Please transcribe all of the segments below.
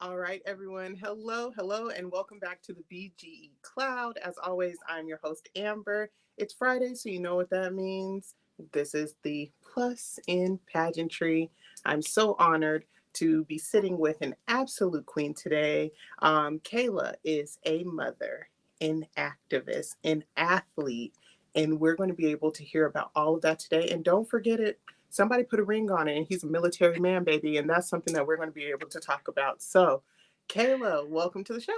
All right, everyone. Hello, hello, and welcome back to the BGE Cloud. As always, I'm your host, Amber. It's Friday, so you know what that means. This is the Plus in Pageantry. I'm so honored to be sitting with an absolute queen today. Kayla is a mother, an activist, an athlete, and we're going to be able to hear about all of that today. And don't forget it. Somebody put a ring on it, and he's a military man, baby, and that's something that we're going to be able to talk about. So, Kayla, welcome to the show.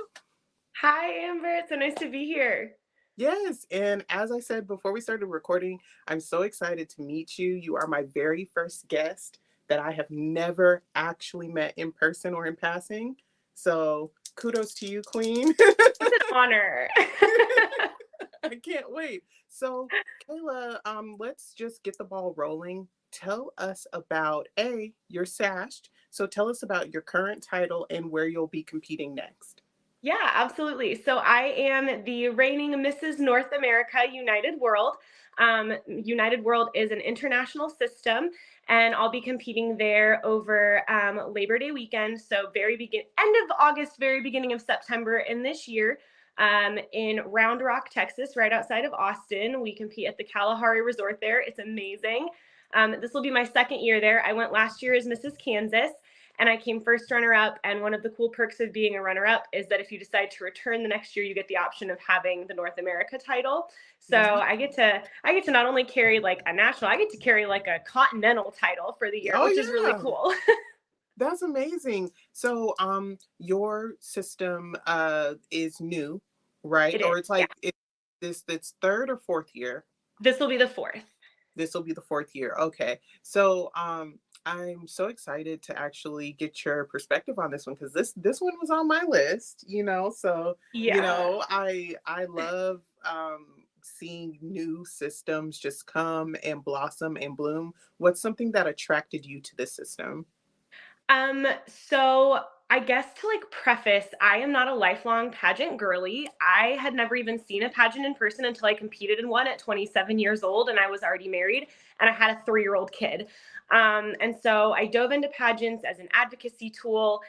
Hi, Amber. It's so nice to be here. Yes, and as I said before we started recording, I'm so excited to meet you. You are my very first guest that I have never actually met in person or in passing. So, kudos to you, Queen. It's an honor. I can't wait. So, Kayla, let's just get the ball rolling. Tell us about you're sashed. So tell us about your current title and where you'll be competing next. Yeah, absolutely. So I am the reigning Mrs. North America United World. United World is an international system, and I'll be competing there over Labor Day weekend. So end of August, very beginning of September in this year. In Round Rock, Texas, right outside of Austin. We compete at the Kalahari Resort there. It's amazing. This will be my second year there. I went last year as Mrs. Kansas, and I came first runner up. And one of the cool perks of being a runner up is that if you decide to return the next year, you get the option of having the North America title. So Wow. I get to not only carry like a national, I get to carry like a continental title for the year, Oh which is really yeah. cool. That's amazing. So your system is new, right? It is. Or it's Yeah. like this third or fourth year. This will be the fourth. This will be the fourth year. Okay. So I'm so excited to actually get your perspective on this one because this one was on my list, So, Yeah. I love seeing new systems just come and blossom and bloom. What's something that attracted you to this system? So I guess to like preface, I am not a lifelong pageant girly. I had never even seen a pageant in person until I competed in one at 27 years old, and I was already married, and I had a 3-year-old kid. And so I dove into pageants as an advocacy tool,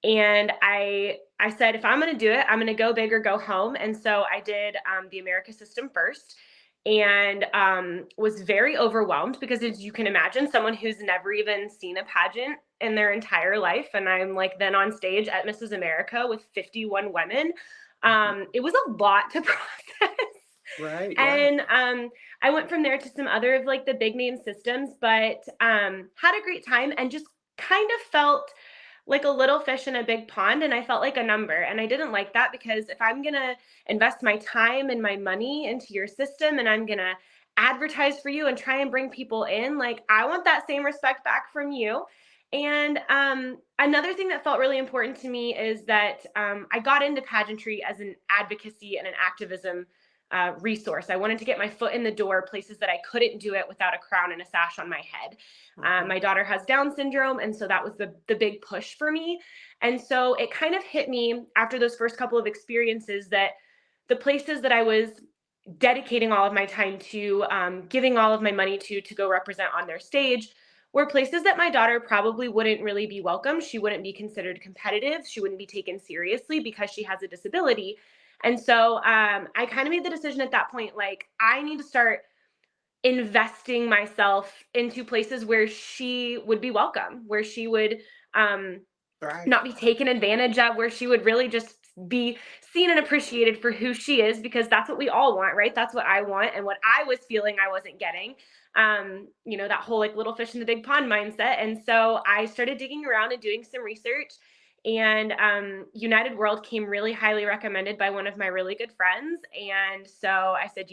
and I said, if I'm going to do it, I'm going to go big or go home. And so I did the America system first, and was very overwhelmed because, as you can imagine, someone who's never even seen a pageant in their entire life, and I'm like then on stage at Mrs. America with 51 women. It was a lot to process. Right, yeah. And I went from there to some other of like the big name systems, but had a great time and just kind of felt like a little fish in a big pond, and I felt like a number, and I didn't like that because if I'm going to invest my time and my money into your system and I'm going to advertise for you and try and bring people in, like I want that same respect back from you. And another thing that felt really important to me is that I got into pageantry as an advocacy and an activism resource. I wanted to get my foot in the door places that I couldn't do it without a crown and a sash on my head. Mhm. My daughter has Down syndrome, and so that was the big push for me. And so it kind of hit me after those first couple of experiences that the places that I was dedicating all of my time to, giving all of my money to go represent on their stage, were places that my daughter probably wouldn't really be welcome. She wouldn't be considered competitive. She wouldn't be taken seriously because she has a disability. And so I kind of made the decision at that point, like, I need to start investing myself into places where she would be welcome, where she would um, Right. not be taken advantage of, where she would really just be seen and appreciated for who she is, because that's what we all want, right? That's what I want and what I was feeling I wasn't getting. That whole like little fish in the big pond mindset. And so I started digging around and doing some research. And United World came really highly recommended by one of my really good friends. And so I said,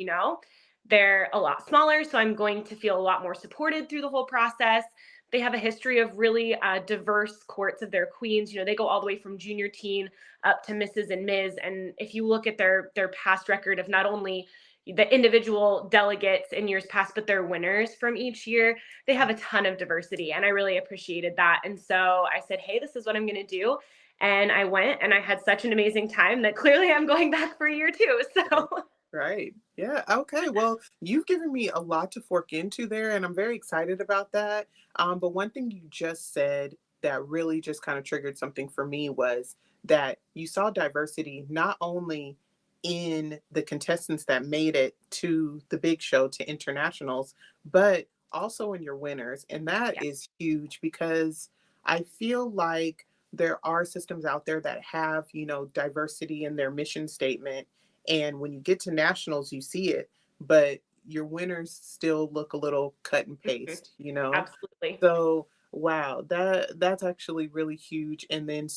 they're a lot smaller, so I'm going to feel a lot more supported through the whole process. They have a history of really diverse courts of their queens. They go all the way from junior teen up to Mrs. and Ms. And if you look at their past record of not only the individual delegates in years past, but their winners from each year, they have a ton of diversity. And I really appreciated that. And so I said, hey, this is what I'm going to do. And I went, and I had such an amazing time that clearly I'm going back for a year too. Right. So Right. Yeah. Okay. Well, you've given me a lot to fork into there, and I'm very excited about that. But one thing you just said that really just kind of triggered something for me was that you saw diversity not only in the contestants that made it to the big show, to internationals, but also in your winners. And that Yeah. is huge because I feel like there are systems out there that have, diversity in their mission statement. And when you get to nationals, you see it, but your winners still look a little cut and Mhm. paste. Absolutely. So wow, that's actually really huge. And then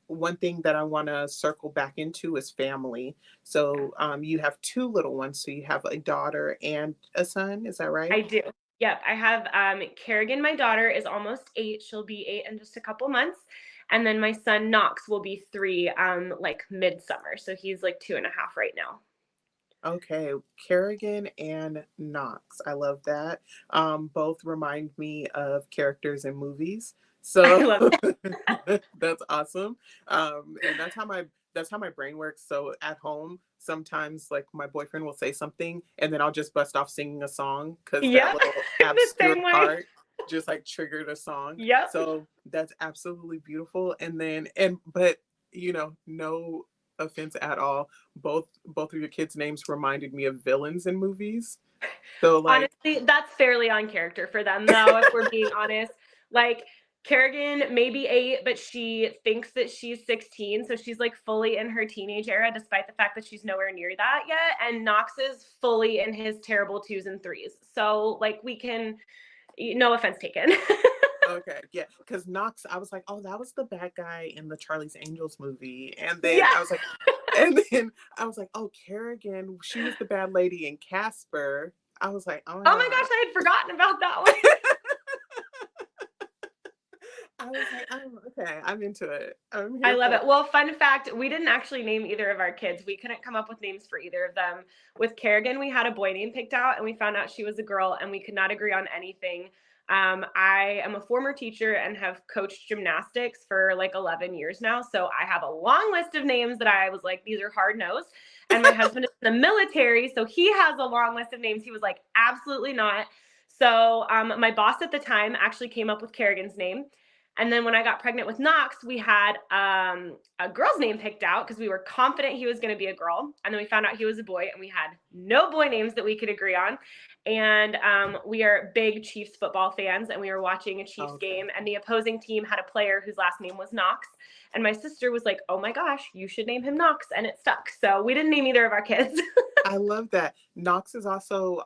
one thing that I want to circle back into is family. So you have two little ones. So you have a daughter and a son. Is that I right? do. Yep. I have Kerrigan, my daughter, is almost 8. She'll be 8 in just a couple months. And then my son Knox will be 3 like midsummer. So he's like 2.5 right now. Okay, Kerrigan and Knox. I love that. Both remind me of characters in movies. I So love it. that's awesome. And that's how my brain works. So at home, sometimes like my boyfriend will say something and then I'll just bust off singing a song because that Yep. little The obscure same way. part just like triggered a song. Yep. So that's absolutely beautiful. But no offense at all, both of your kids' names reminded me of villains in movies. So like, Honestly, that's fairly on character for them, though, if we're being honest. Like, Kerrigan may be 8, but she thinks that she's 16, so she's, like, fully in her teenage era despite the fact that she's nowhere near that yet, and Knox is fully in his terrible 2s and 3s. So, like, we can no offense taken. okay, yeah, because Knox, I was like, oh, that was the bad guy in the Charlie's Angels movie, and then Yeah. I was like, and then I was like, oh, Kerrigan, she was the bad lady in Casper. I was like, oh my Oh my gosh, god. I had forgotten about that one. I was like, oh, okay, I'm into it. I'm I here love for it. it. Well, fun fact, we didn't actually name either of our kids. We couldn't come up with names for either of them. With Kerrigan, we had a boy name picked out and we found out she was a girl and we could not agree on anything. I am a former teacher and have coached gymnastics for like 11 years now. So I have a long list of names that I was like, these are hard nosed. And my husband is in the military. So he has a long list of names. He was like, absolutely not. So my boss at the time actually came up with Kerrigan's name. And then when I got pregnant with Knox, we had a girl's name picked out because we were confident he was going to be a girl. And then we found out he was a boy, and we had no boy names that we could agree on. And we are big Chiefs football fans, and we were watching a Chiefs Okay. game, and the opposing team had a player whose last name was Knox. And my sister was like, oh my gosh, you should name him Knox. And it stuck. So we didn't name either of our kids. I love that. Knox is also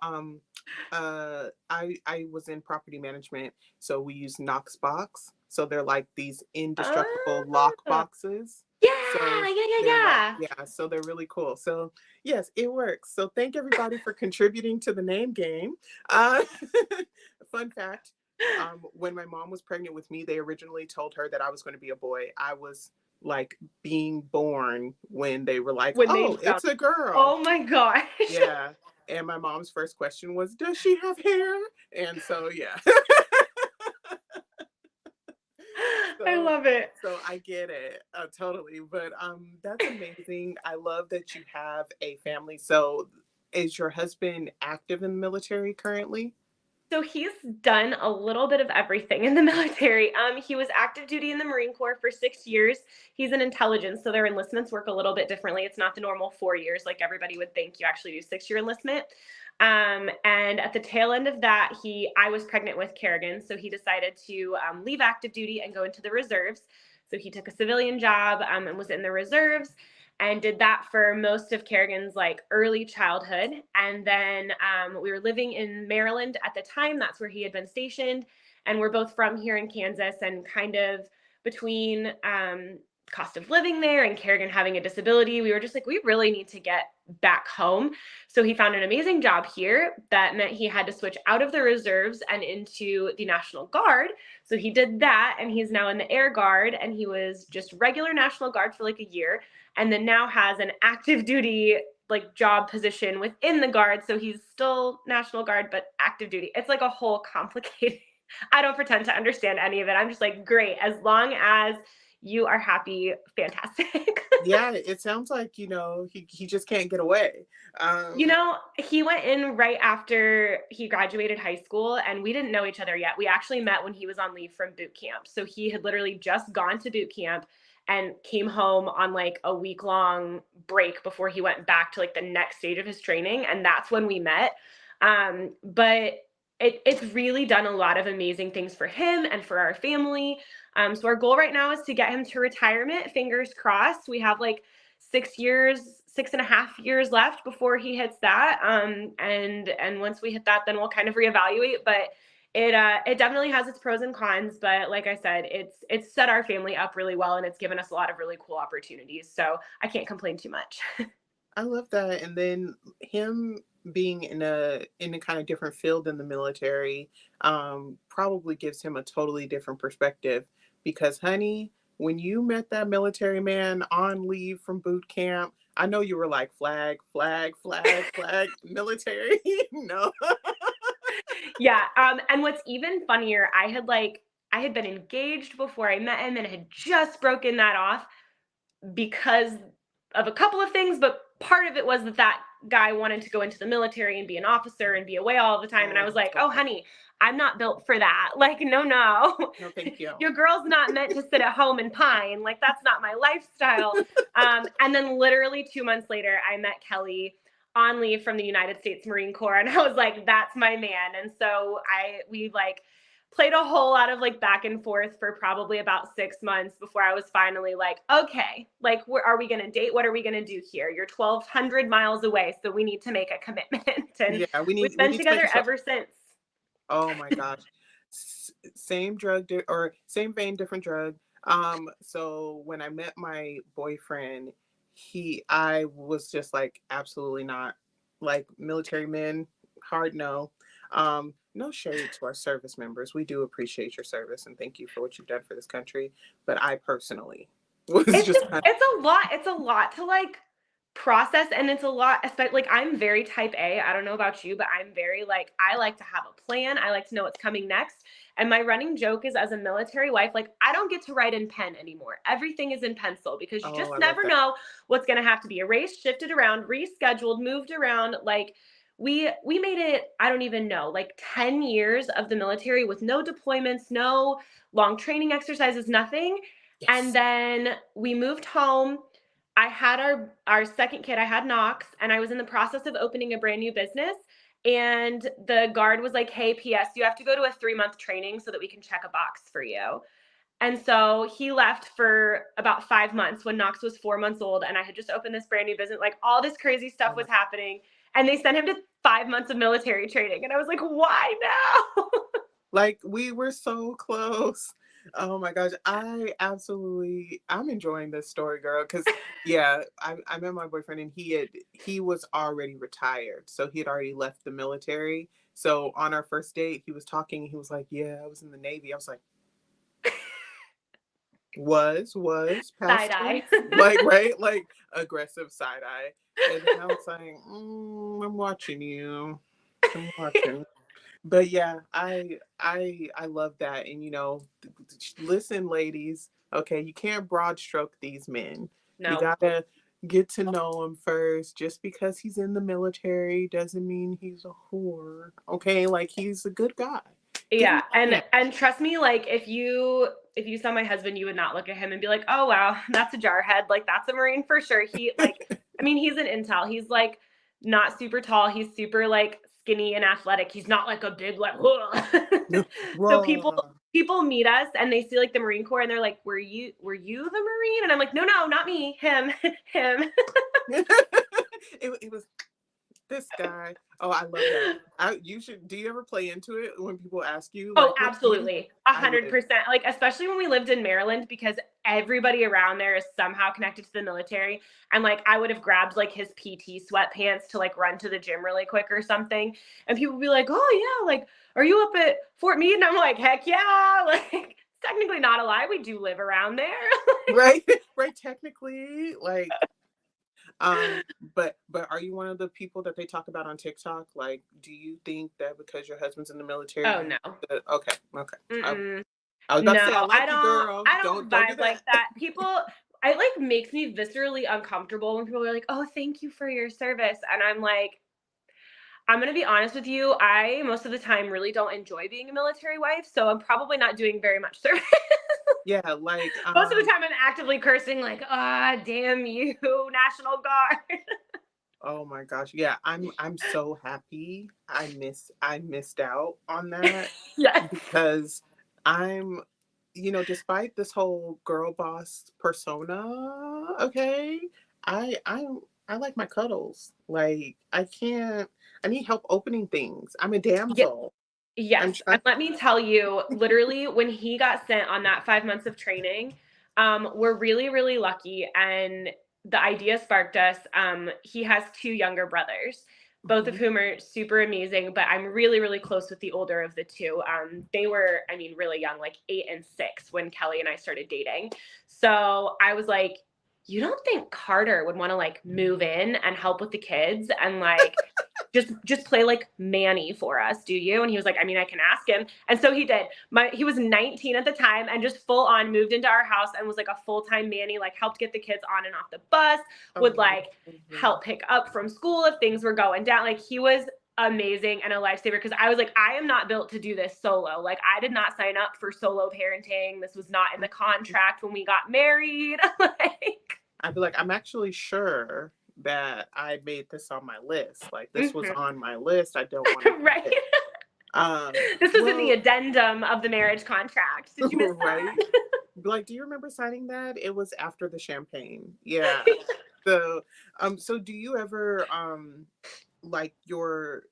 I was in property management, so we use Knox box. So they're like these indestructible lock Oh, boxes. yeah, So yeah, yeah, they're like, yeah. yeah, so they're really cool. So yes, it works. So thank everybody for contributing to the name game. Uh, fun fact, when my mom was pregnant with me, they originally told her that I was going to be a boy. I was like being born when they were like, When they oh, found, it's a girl. oh my gosh. Yeah. And my mom's first question was, does she have hair? And so, yeah. I so, love it. so I get it totally. But that's amazing. I love that you have a family. So, is your husband active in the military currently? So he's done a little bit of everything in the military. He was active duty in the Marine Corps for 6 years. He's in intelligence, so their enlistments work a little bit differently. It's not the normal 4 years like everybody would think. You actually do 6 year enlistment. And at the tail end of that, I was pregnant with Kerrigan, so he decided to leave active duty and go into the reserves. So he took a civilian job and was in the reserves and did that for most of Kerrigan's like early childhood. And then we were living in Maryland at the time. That's where he had been stationed. And we're both from here in Kansas, and kind of between cost of living there and Kerrigan having a disability, we were just like, we really need to get back home. So he found an amazing job here that meant he had to switch out of the reserves and into the National Guard. So he did that, and he's now in the Air Guard, and he was just regular National Guard for like a year, and then now has an active duty like job position within the Guard. So he's still National Guard, but active duty. It's like a whole complicated, I don't pretend to understand any of it. I'm just like, great, as long as you are happy, fantastic. Yeah, it sounds like, he just can't get away. You Um, know, he went in right after he graduated high school, and we didn't know each other yet. We actually met when he was on leave from boot camp. So he had literally just gone to boot camp and came home on like a week long break before he went back to like the next stage of his training. And that's when we met. But it's really done a lot of amazing things for him and for our family. So our goal right now is to get him to retirement. Fingers crossed. We have like 6 years, 6.5 years left before he hits that. And once we hit that, then we'll kind of reevaluate. But it definitely has its pros and cons. But like I said, it's set our family up really well, and it's given us a lot of really cool opportunities. So I can't complain too much. I love that. And then him being in a kind of different field in the military, probably gives him a totally different perspective. Because, honey, when you met that military man on leave from boot camp, I know you were like flag, flag, flag, flag, military. No. Yeah. And what's even funnier, I had been engaged before I met him, and I had just broken that off because of a couple of things, but part of it was that guy wanted to go into the military and be an officer and be away all the time. And I Oh, was that's like, so oh, funny. honey, I'm not built for that. Like, no, no. No, thank you. Your girl's not meant to sit at home and pine. Like, that's not my lifestyle. And then literally 2 months later, I met Kelly on leave from the United States Marine Corps. And I was like, that's my man. And so we like played a whole lot of like back and forth for probably about 6 months before I was finally like, okay, like, are we going to date? What are we going to do here? You're 1,200 miles away, so we need to make a commitment. And Yeah, we've we been need to make together a show. ever since. Oh my gosh. Same drug or same vein, different drug. So when I met my boyfriend, I was just like, absolutely not. Like military men, hard no. No shade to our service members. We do appreciate your service and thank you for what you've done for this country. But I personally was just kind It's a lot to like process, and it's a lot, especially like I'm very type A. I don't know about you, but I'm very like, I like to have a plan. I like to know what's coming next. And my running joke is, as a military wife, like, I don't get to write in pen anymore. Everything is in pencil because you oh, just I love never that. know what's going to have to be erased, shifted around, rescheduled, moved around. Like, we made it, I don't even know, like 10 years of the military with no deployments, no long training exercises, nothing. And Yes. then we moved home. I had our second kid, I had Knox, and I was in the process of opening a brand new business. And the guard was like, hey, PS, you have to go to a 3-month training so that we can check a box for you. And so he left for about 5 months when Knox was 4 months old. And I had just opened this brand new business. Like, all this crazy stuff Oh my was happening. And they sent him to 5 months of military training. And I was like, why now? Like we were so close. Oh my gosh. I'm enjoying this story, girl. Cause yeah, I met my boyfriend and he was already retired. So he had already left the military. So on our first date, he was talking, he was like, yeah, I was in the Navy. I was like, Side past eye. tense, like, right? Like aggressive side eye. And then I was like, I'm watching you. I'm watching. But yeah, I love that. And listen, ladies, okay, you can't broad stroke these men. You No. gotta get to know him first. Just because he's in the military doesn't mean he's a whore. Okay, like he's a good guy. Give him Yeah, a chance. and trust me, like, if you saw my husband, you would not look at him and be like, "Oh wow, that's a jarhead." Like, that's a Marine for sure. I mean, he's an intel. He's like not super tall. He's super like skinny and athletic. He's not like a big like. So Raw. people meet us and they see like the Marine Corps and they're like, "Were you the Marine?" And I'm like, "No, no, not me. Him, him." It was this guy. Oh, I love that. You should. Do you ever play into it when people ask you Oh, like, "What do you?" absolutely. A I hundred would. percent. Like, especially when we lived in Maryland, because everybody around there is somehow connected to the military. And like, I would have grabbed like his PT sweatpants to like run to the gym really quick or something. And people would be like, oh yeah, like, are you up at Fort Meade? And I'm like, heck yeah. Like, technically not a lie. We do live around there. Right, right, technically, like, but are you one of the people that they talk about on TikTok? Like, do you think that because your husband's in the military, Oh no. okay, okay, Mm-mm. I was about to say, I No, like you, girl. I don't Don't do vibe that. like that. People it, like, makes me viscerally uncomfortable when people are like, "Oh, thank you for your service," and I'm like, I'm gonna be honest with you, I, most of the time, really don't enjoy being a military wife, so I'm probably not doing very much service. Yeah, like, Most of the time, I'm actively cursing like, "Ah, damn you, National Guard." oh my gosh. Yeah, I'm so happy I missed out on that Yes. because I'm despite this whole girl boss persona, okay, I I I like my cuddles. Like I need help opening things. I'm a Ye damsel. I'm Yes, trying. and let me tell you, literally, when he got sent on that 5 months of training, we're really, really lucky, and the idea sparked us. He has 2 younger brothers, both of Mhm. whom are super amazing, but I'm really, really close with the older of the 2. They were, I mean, really young, like 8 and 6 when Kelly and I started dating. So, I was like, "You don't think Carter would wanna, like, move in and help with the kids and, like, just play like Manny for us, do you?" And he was like, I mean, I can ask him. And so he did. He was 19 at the time and just full on moved into our house and was like a full-time Manny, like helped get the kids on and off the bus, would Oh, like help pick up from school if things were going down. Like he was amazing and a lifesaver because I was like, I am not built to do this solo. Like I did not sign up for solo parenting. This was not in the mhm. contract when we got married. Like, I'd be like, I'm actually sure that I made this on my list. Like this was mhm. on my list. I don't want to Right. forget. This was in the Well, addendum of the marriage contract. Did you miss right? that? Like, do you remember signing that? It was after the champagne. Yeah. So do you ever like you're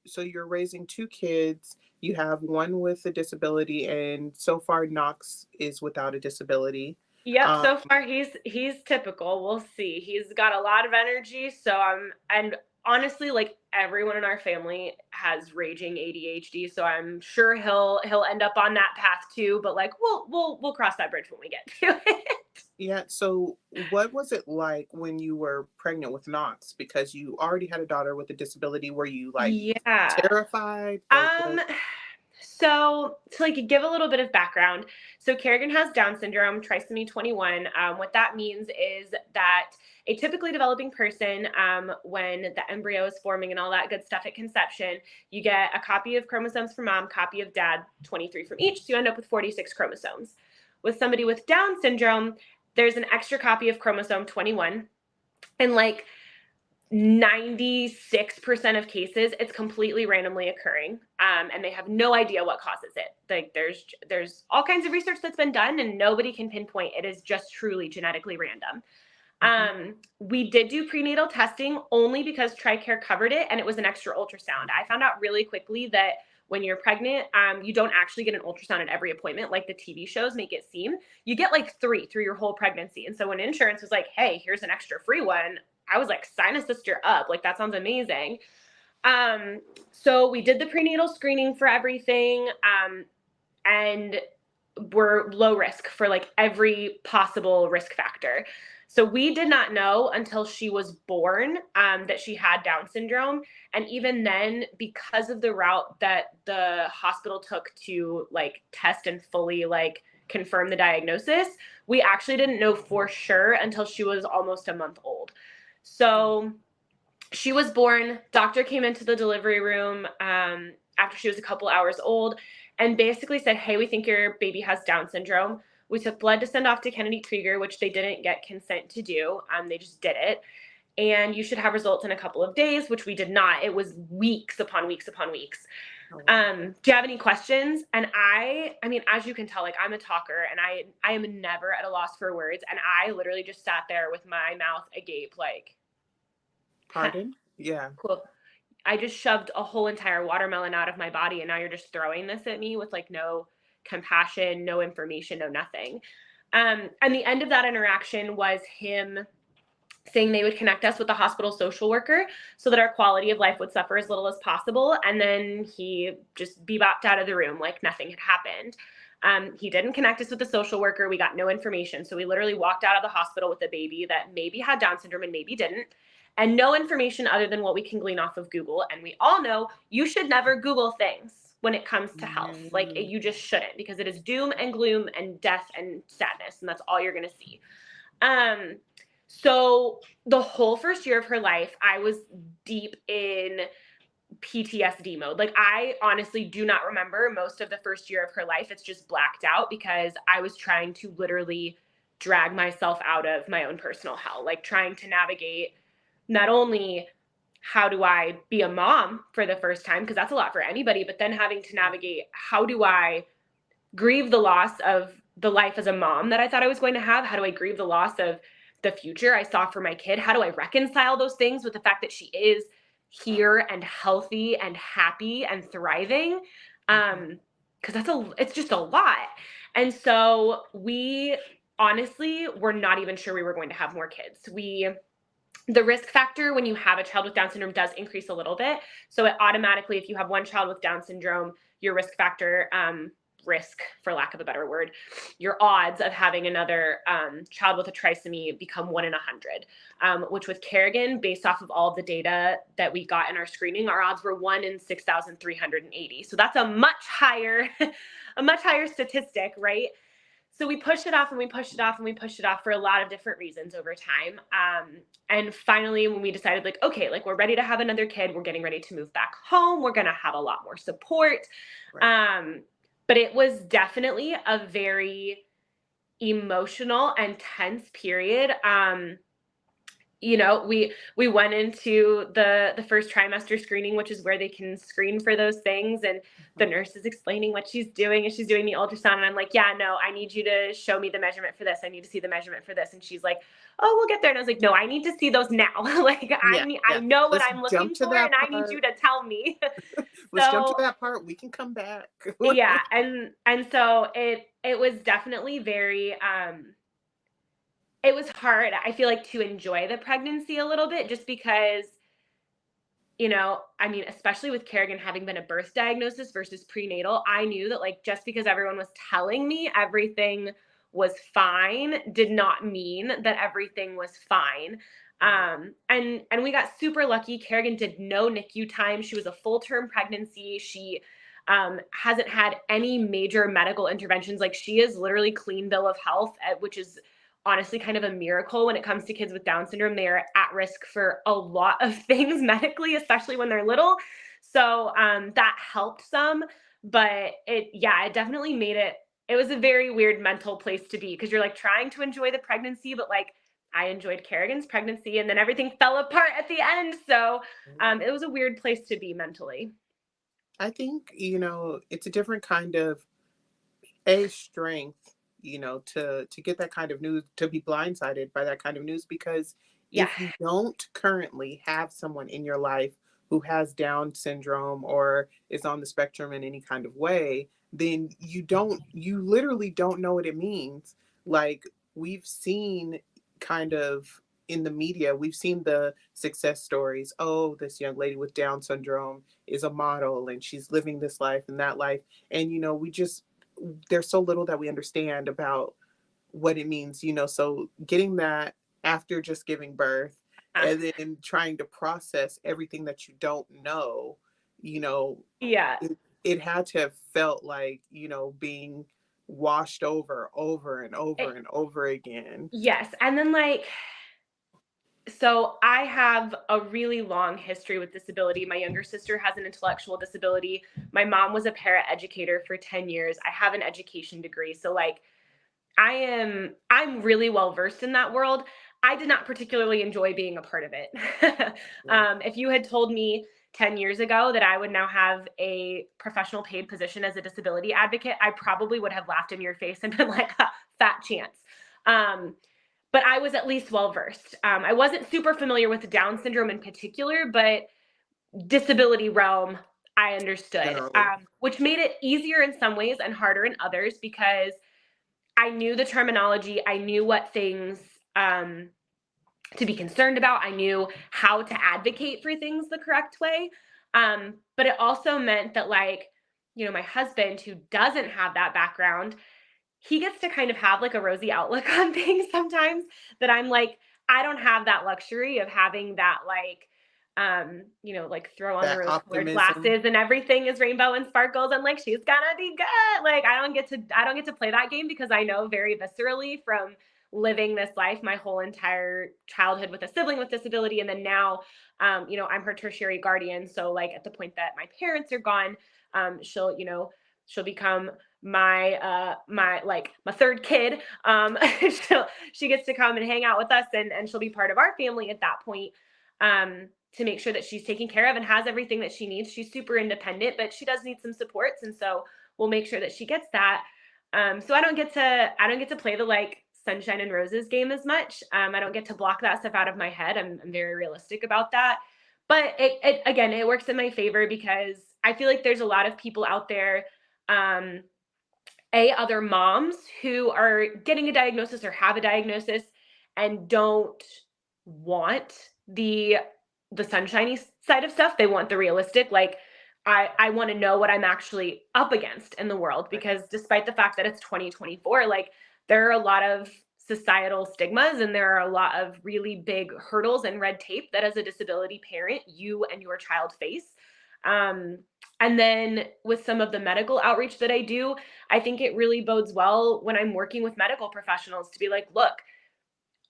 raising 2 kids, you have one with a disability, and so far Knox is without a disability. Yep, Um, so far he's typical. We'll see. He's got a lot of energy, so and honestly, like everyone in our family has raging ADHD, so I'm sure he'll end up on that path too, but like we'll cross that bridge when we get to it. yeah, so what was it like when you were pregnant with Knox? Because you already had a daughter with a disability. Were you like Yeah. terrified? Like Um, what? so to like give a little bit of background, so Kerrigan has Down syndrome, trisomy 21. What that means is that a typically developing person, when the embryo is forming and all that good stuff at conception, you get a copy of chromosomes from mom, copy of dad, 23 from each, so you end up with 46 chromosomes. With somebody with Down syndrome, there's an extra copy of chromosome 21, and like 96% of cases it's completely randomly occurring, and they have no idea what causes it. Like there's all kinds of research that's been done and nobody can pinpoint. It is just truly genetically random. Mhm. We did do prenatal testing only because TRICARE covered it and it was an extra ultrasound. I found out really quickly that when you're pregnant, you don't actually get an ultrasound at every appointment like the TV shows make it seem. You get like 3 through your whole pregnancy. And so when insurance was like, hey, here's an extra free one, I was like, sign a sister up. Like, that sounds amazing. So we did the prenatal screening for everything. And were low risk for like every possible risk factor. So we did not know until she was born, that she had Down syndrome. And even then, because of the route that the hospital took to like test and fully like confirm the diagnosis, we actually didn't know for sure until she was almost a month old. So she was born. Doctor came into the delivery room, after she was a couple hours old and basically said, hey, we think your baby has Down syndrome. We took blood to send off to Kennedy Krieger, which they didn't get consent to do. They just did it. And you should have results in a couple of days, which we did not. It was weeks upon weeks upon weeks. Oh, wow. Do you have any questions? And I mean, as you can tell, like I'm a talker and I am never at a loss for words. And I literally just sat there with my mouth agape, like, Pardon? Yeah. cool. I just shoved a whole entire watermelon out of my body and now you're just throwing this at me with like no compassion, no information, no nothing. And the end of that interaction was him saying they would connect us with a hospital social worker so that our quality of life would suffer as little as possible. And then he just bebopped out of the room like nothing had happened. He didn't connect us with the social worker. We got no information. So we literally walked out of the hospital with a baby that maybe had Down syndrome and maybe didn't, and no information other than what we can glean off of Google. And we all know you should never Google things. when it comes to health. Like Mm. you just shouldn't, because it is doom and gloom and death and sadness, and that's all you're going to see. Um, so the whole first year of her life, I was deep in PTSD mode. Like I honestly do not remember most of the first year of her life. It's just blacked out because I was trying to literally drag myself out of my own personal hell, like trying to navigate not only how do I be a mom for the first time, because that's a lot for anybody, but then having to navigate how do I grieve the loss of the life as a mom that I thought I was going to have? How do I grieve the loss of the future I saw for my kid? How do I reconcile those things with the fact that she is here and healthy and happy and thriving? Mhm. Because it's just a lot. And so we honestly were not even sure we were going to have more kids. The risk factor when you have a child with Down syndrome does increase a little bit. So it automatically, if you have one child with Down syndrome, your risk factor, risk for lack of a better word, your odds of having another child with a trisomy become 1 in 100, which with Kerrigan, based off of all of the data that we got in our screening, our odds were 1 in 6,380. So that's a much higher, a much higher statistic, right? So we pushed it off and we pushed it off and we pushed it off for a lot of different reasons over time. And finally, when we decided, like, okay, like we're ready to have another kid, we're getting ready to move back home, we're going to have a lot more support. Right. Um, but it was definitely a very emotional and tense period. We went into the first trimester screening, which is where they can screen for those things, and the Mhm. nurse is explaining what she's doing, and she's doing the ultrasound, and I'm like, yeah, no, I need you to show me the measurement for this, I need to see the measurement for this. And she's like, oh, we'll get there. And I was like, no, I need to see those now. Like Yeah, I yeah. know what Let's I'm jump looking to for, and that I need you part. to tell me. Let's jump to So that part. We can come back. yeah, and so it was definitely very it was hard, I feel like, to enjoy the pregnancy a little bit, just because, I mean, especially with Kerrigan having been a birth diagnosis versus prenatal, I knew that, like, just because everyone was telling me everything was fine did not mean that everything was fine. Right. And we got super lucky. Kerrigan did no NICU time. She was a full-term pregnancy. She hasn't had any major medical interventions. Like, she is literally clean bill of health, which is honestly kind of a miracle when it comes to kids with Down syndrome. They are at risk for a lot of things medically, especially when they're little. So that helped some, but it definitely made it was a very weird mental place to be, because you're like trying to enjoy the pregnancy, but like I enjoyed Kerrigan's pregnancy and then everything fell apart at the end. So it was a weird place to be mentally. I think, it's a different kind of a strength, to get that kind of news, to be blindsided by that kind of news, because Yeah. if you don't currently have someone in your life who has Down syndrome or is on the spectrum in any kind of way, then you literally don't know what it means. Like, we've seen kind of in the media, we've seen the success stories. Oh, this young lady with Down syndrome is a model and she's living this life and that life. And, we just, there's so little that we understand about what it means, so getting that after just giving birth Uh, and then trying to process everything that you don't know, you know, yeah. it had to have felt like, being washed over and over It, and over again. yes. And then, like, so I have a really long history with disability. My younger sister has an intellectual disability. My mom was a para educator for 10 years. I have an education degree. So, like, I'm really well versed in that world. I did not particularly enjoy being a part of it. Right. If you had told me 10 years ago that I would now have a professional paid position as a disability advocate, I probably would have laughed in your face and been like, "Ha, fat chance." Um, but I was at least well versed. I wasn't super familiar with Down syndrome in particular, but disability realm, I understood, Generally. which made it easier in some ways and harder in others, because I knew the terminology. I knew what things to be concerned about. I knew how to advocate for things the correct way. But it also meant that, like, my husband, who doesn't have that background, he gets to kind of have like a rosy outlook on things sometimes, that I'm like, I don't have that luxury of having that, like, like throw on the That rose-colored optimism. glasses and everything is rainbow and sparkles and like she's gonna be good. Like I don't get to play that game because I know very viscerally from living this life my whole entire childhood with a sibling with disability, and then now I'm her tertiary guardian. So like at the point that my parents are gone, she'll become my third kid. She gets to come and hang out with us, and she'll be part of our family at that point, to make sure that she's taken care of and has everything that she needs. She's super independent, but she does need some supports, and so we'll make sure that she gets that. So I don't get to play the like sunshine and roses game as much. I don't get to block that stuff out of my head. I'm very realistic about that. But it again, it works in my favor because I feel like there's a lot of people out there, um, other moms who are getting a diagnosis or have a diagnosis and don't want the sunshiny side of stuff. They want the realistic, like I want to know what I'm actually up against in the world, Right. because despite the fact that it's 2024, like there are a lot of societal stigmas and there are a lot of really big hurdles and red tape that as a disability parent you and your child face. um, and then with some of the medical outreach that I do, I think it really bodes well when I'm working with medical professionals to be like, look,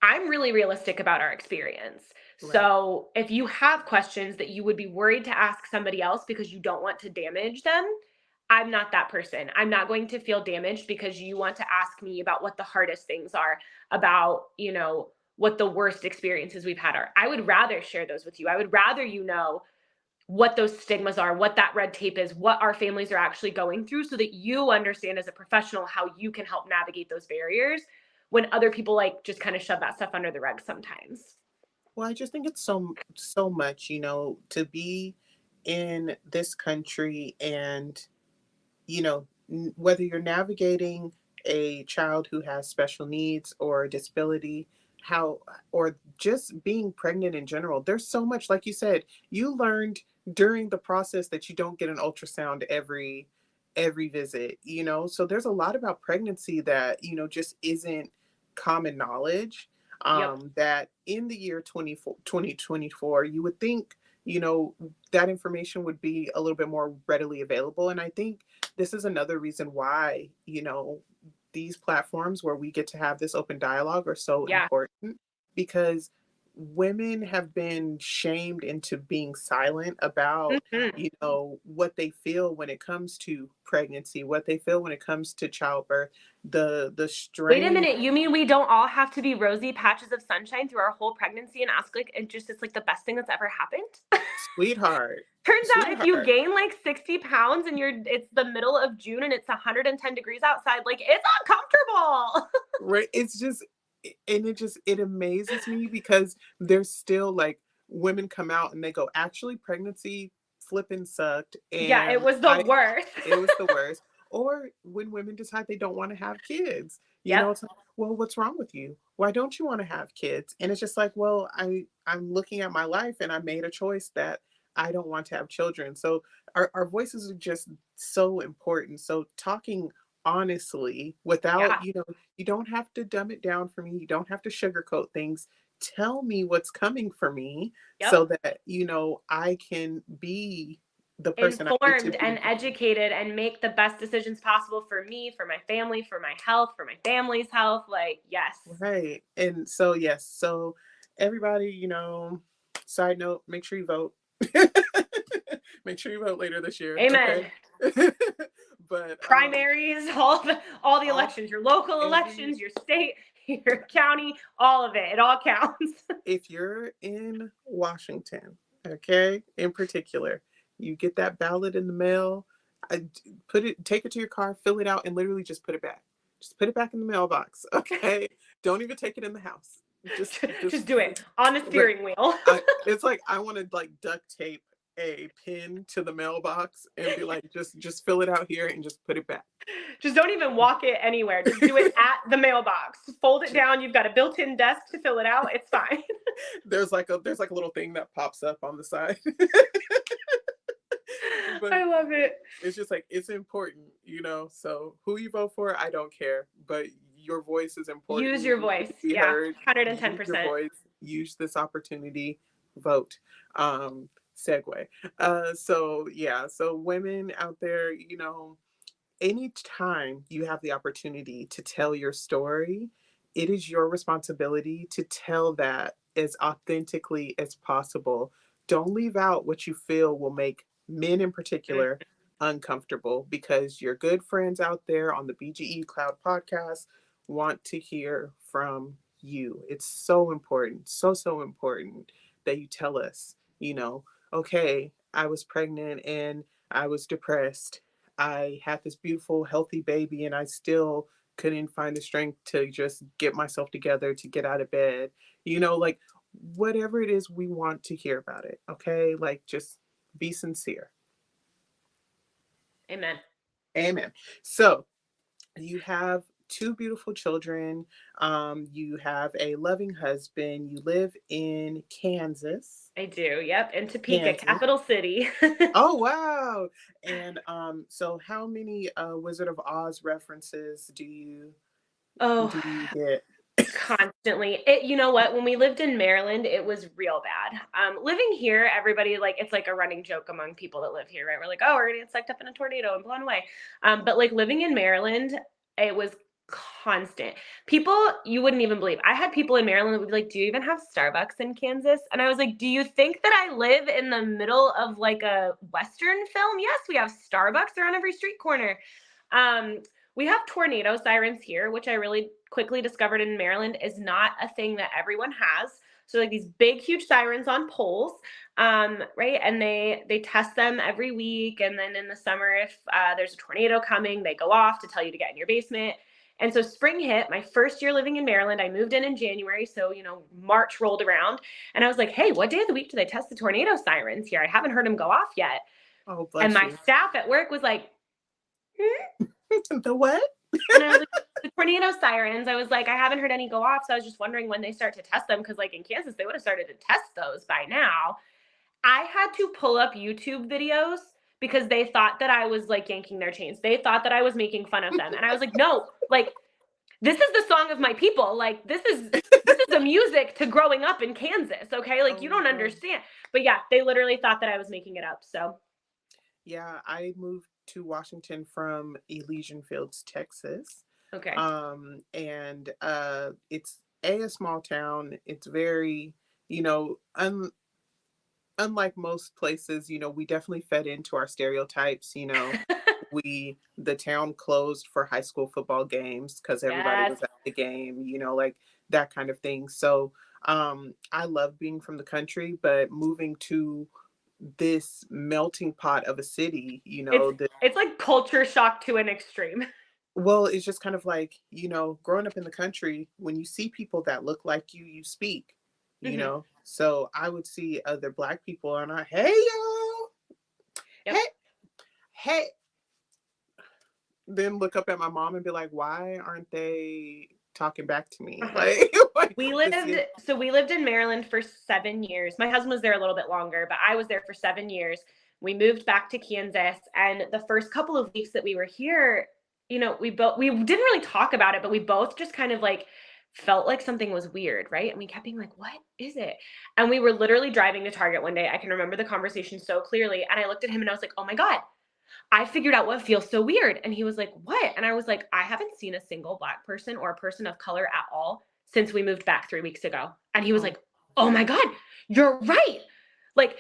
I'm really realistic about our experience. Right. So if you have questions that you would be worried to ask somebody else because you don't want to damage them, I'm not that person. I'm not going to feel damaged because you want to ask me about what the hardest things are, about, what the worst experiences we've had are. I would rather share those with you. I would rather what those stigmas are, what that red tape is, what our families are actually going through, so that you understand as a professional how you can help navigate those barriers when other people like just kind of shove that stuff under the rug sometimes. Well, I just think it's so much, to be in this country and whether you're navigating a child who has special needs or a disability, how, or just being pregnant in general, there's so much, like you said, you learned during the process that you don't get an ultrasound every visit, so there's a lot about pregnancy that just isn't common knowledge, Yep. that in the year 2024 you would think you know that information would be a little bit more readily available. And I think this is another reason why, these platforms where we get to have this open dialogue are so Yeah. important, because women have been shamed into being silent about, Mhm. what they feel when it comes to pregnancy, what they feel when it comes to childbirth, the Wait a strain. minute. You mean we don't all have to be rosy patches of sunshine through our whole pregnancy and ask like it's like the best thing that's ever happened? Sweetheart, Turns out if you sweetheart. gain like 60 pounds and it's the middle of June and it's 110 degrees outside, like it's uncomfortable. Right, it's just, and it amazes me because there's still, like, women come out and they go, "Actually, pregnancy flipping sucked, Yeah, it and was the I worst. it was the worst." Or when women decide they don't wanna have kids, Yep. it's like, "Well, what's wrong with you? Why don't you wanna have kids?" And it's just like, "Well, I'm looking at my life and I made a choice that I don't want to have children." So our voices are just so important. So talking honestly without, Yeah. you don't have to dumb it down for me. You don't have to sugarcoat things. Tell me what's coming for me Yep. so that, I can be the person I need to Informed be. and educated and make the best decisions possible for me, for my family, for my health, for my family's health. Like, yes. Right. And so, yes. So, everybody, side note, make sure you vote. Make sure you vote later this year. Amen. Okay. But, Primaries, all the all, elections, your local every, elections, your state, your county, all of it. It all counts. if you're in Washington, okay, in particular, you get that ballot in the mail, take it to your car, fill it out, and literally just put it back. Just put it back in the mailbox, okay? Don't even take it in the house. Just Just do it on the right. steering wheel. It's like I want to like duct tape a pin to the mailbox and be like, just fill it out here and just put it back. Just don't even walk it anywhere. Just do it at the mailbox. Fold it down. You've got a built-in desk to fill it out. It's fine. There's like a little thing that pops up on the side. But I love it. it's just like it's important, so who you vote for, I don't care, but your voice is important. Use You your need voice. to be Yeah, heard. Use your 110%. voice. Use this opportunity. vote. Segue. So yeah, so women out there, you know, anytime you have the opportunity to tell your story, it is your responsibility to tell that as authentically as possible. Don't leave out what you feel will make men in Mm. particular uncomfortable, because your good friends out there on the BGE Cloud podcast want to hear from you. It's so important, so, so important that you tell us, you know, okay, I was pregnant and I was depressed. I had this beautiful, healthy baby, and I still couldn't find the strength to just get myself together to get out of bed. You know, like whatever it is, we want to hear about it. Okay. Like just be sincere. Amen. Amen. So you have two beautiful children. You have a loving husband. You live in Kansas. I do. Yep. In Topeka, Kansas. capital city. Oh wow. And so how many Wizard of Oz references Oh, do you get? constantly. You know what? When we lived in Maryland, it was real bad. Living here, everybody like it's like a running joke among people that live here, right? We're like, oh, we're gonna get sucked up in a tornado and blown away. But like living in Maryland, it was constant. People you wouldn't even believe. I had people in Maryland that would be like, "Do you even have Starbucks in Kansas?" And I was like, "Do you think that I live in the middle of like a Western film? Yes, we have Starbucks. They're on every street corner." Um, we have tornado sirens here, which I really quickly discovered in Maryland is not a thing that everyone has. So like these big, huge sirens on poles, right? And they test them every week. And then in the summer, if there's a tornado coming, they go off to tell you to get in your basement. And so spring hit, my first year living in Maryland. I moved in January, so March rolled around, and I was like, "Hey, what day of the week do they test the tornado sirens here? I haven't heard them go off yet." Oh, And bless my you. staff at work was like, "Hmm?" The what? And I was like, the tornado sirens. I was like, I haven't heard any go off. So I was just wondering when they start to test them. Cause like in Kansas, they would have started to test those by now. I had to pull up YouTube videos because they thought that I was like yanking their chains. They thought that I was making fun of them. And I was like, no, like this is the song of my people. Like this is the music to growing up in Kansas. Okay. Like Oh you my don't God. understand. But yeah, they literally thought that I was making it up. So Yeah, I moved to Washington from Elysian Fields, Texas. okay. And it's a small town. It's very, you know, unlike most places, you know, we definitely fed into our stereotypes. You know, the town closed for high school football games because everybody Yes. was at the game, you know, like that kind of thing. So I love being from the country, but moving to this melting pot of a city, you It's know, that, it's like culture shock to an extreme. well, it's just kind of like, you know, growing up in the country, when you see people that look like you speak, you Hmm. know. So I would see other black people and hey y'all, Yep. hey, hey, then look up at my mom and be like, why aren't they talking back to me? Uh-huh. Like We this lived is, so we lived in Maryland for 7 years. My husband was there a little bit longer, but I was there for 7 years. We moved back to Kansas, and the first couple of weeks that we were here, we didn't really talk about it, but we both just kind of like felt like something was weird, right? And we kept being like, "What is it?" And we were literally driving to Target one day. I can remember the conversation so clearly, and I looked at him and I was like, "Oh my God, I figured out what feels so weird." And he was like, "What?" And I was like, "I haven't seen a single black person or a person of color at all since we moved back 3 weeks ago." And he was oh, like, "Oh my God, you're right." Like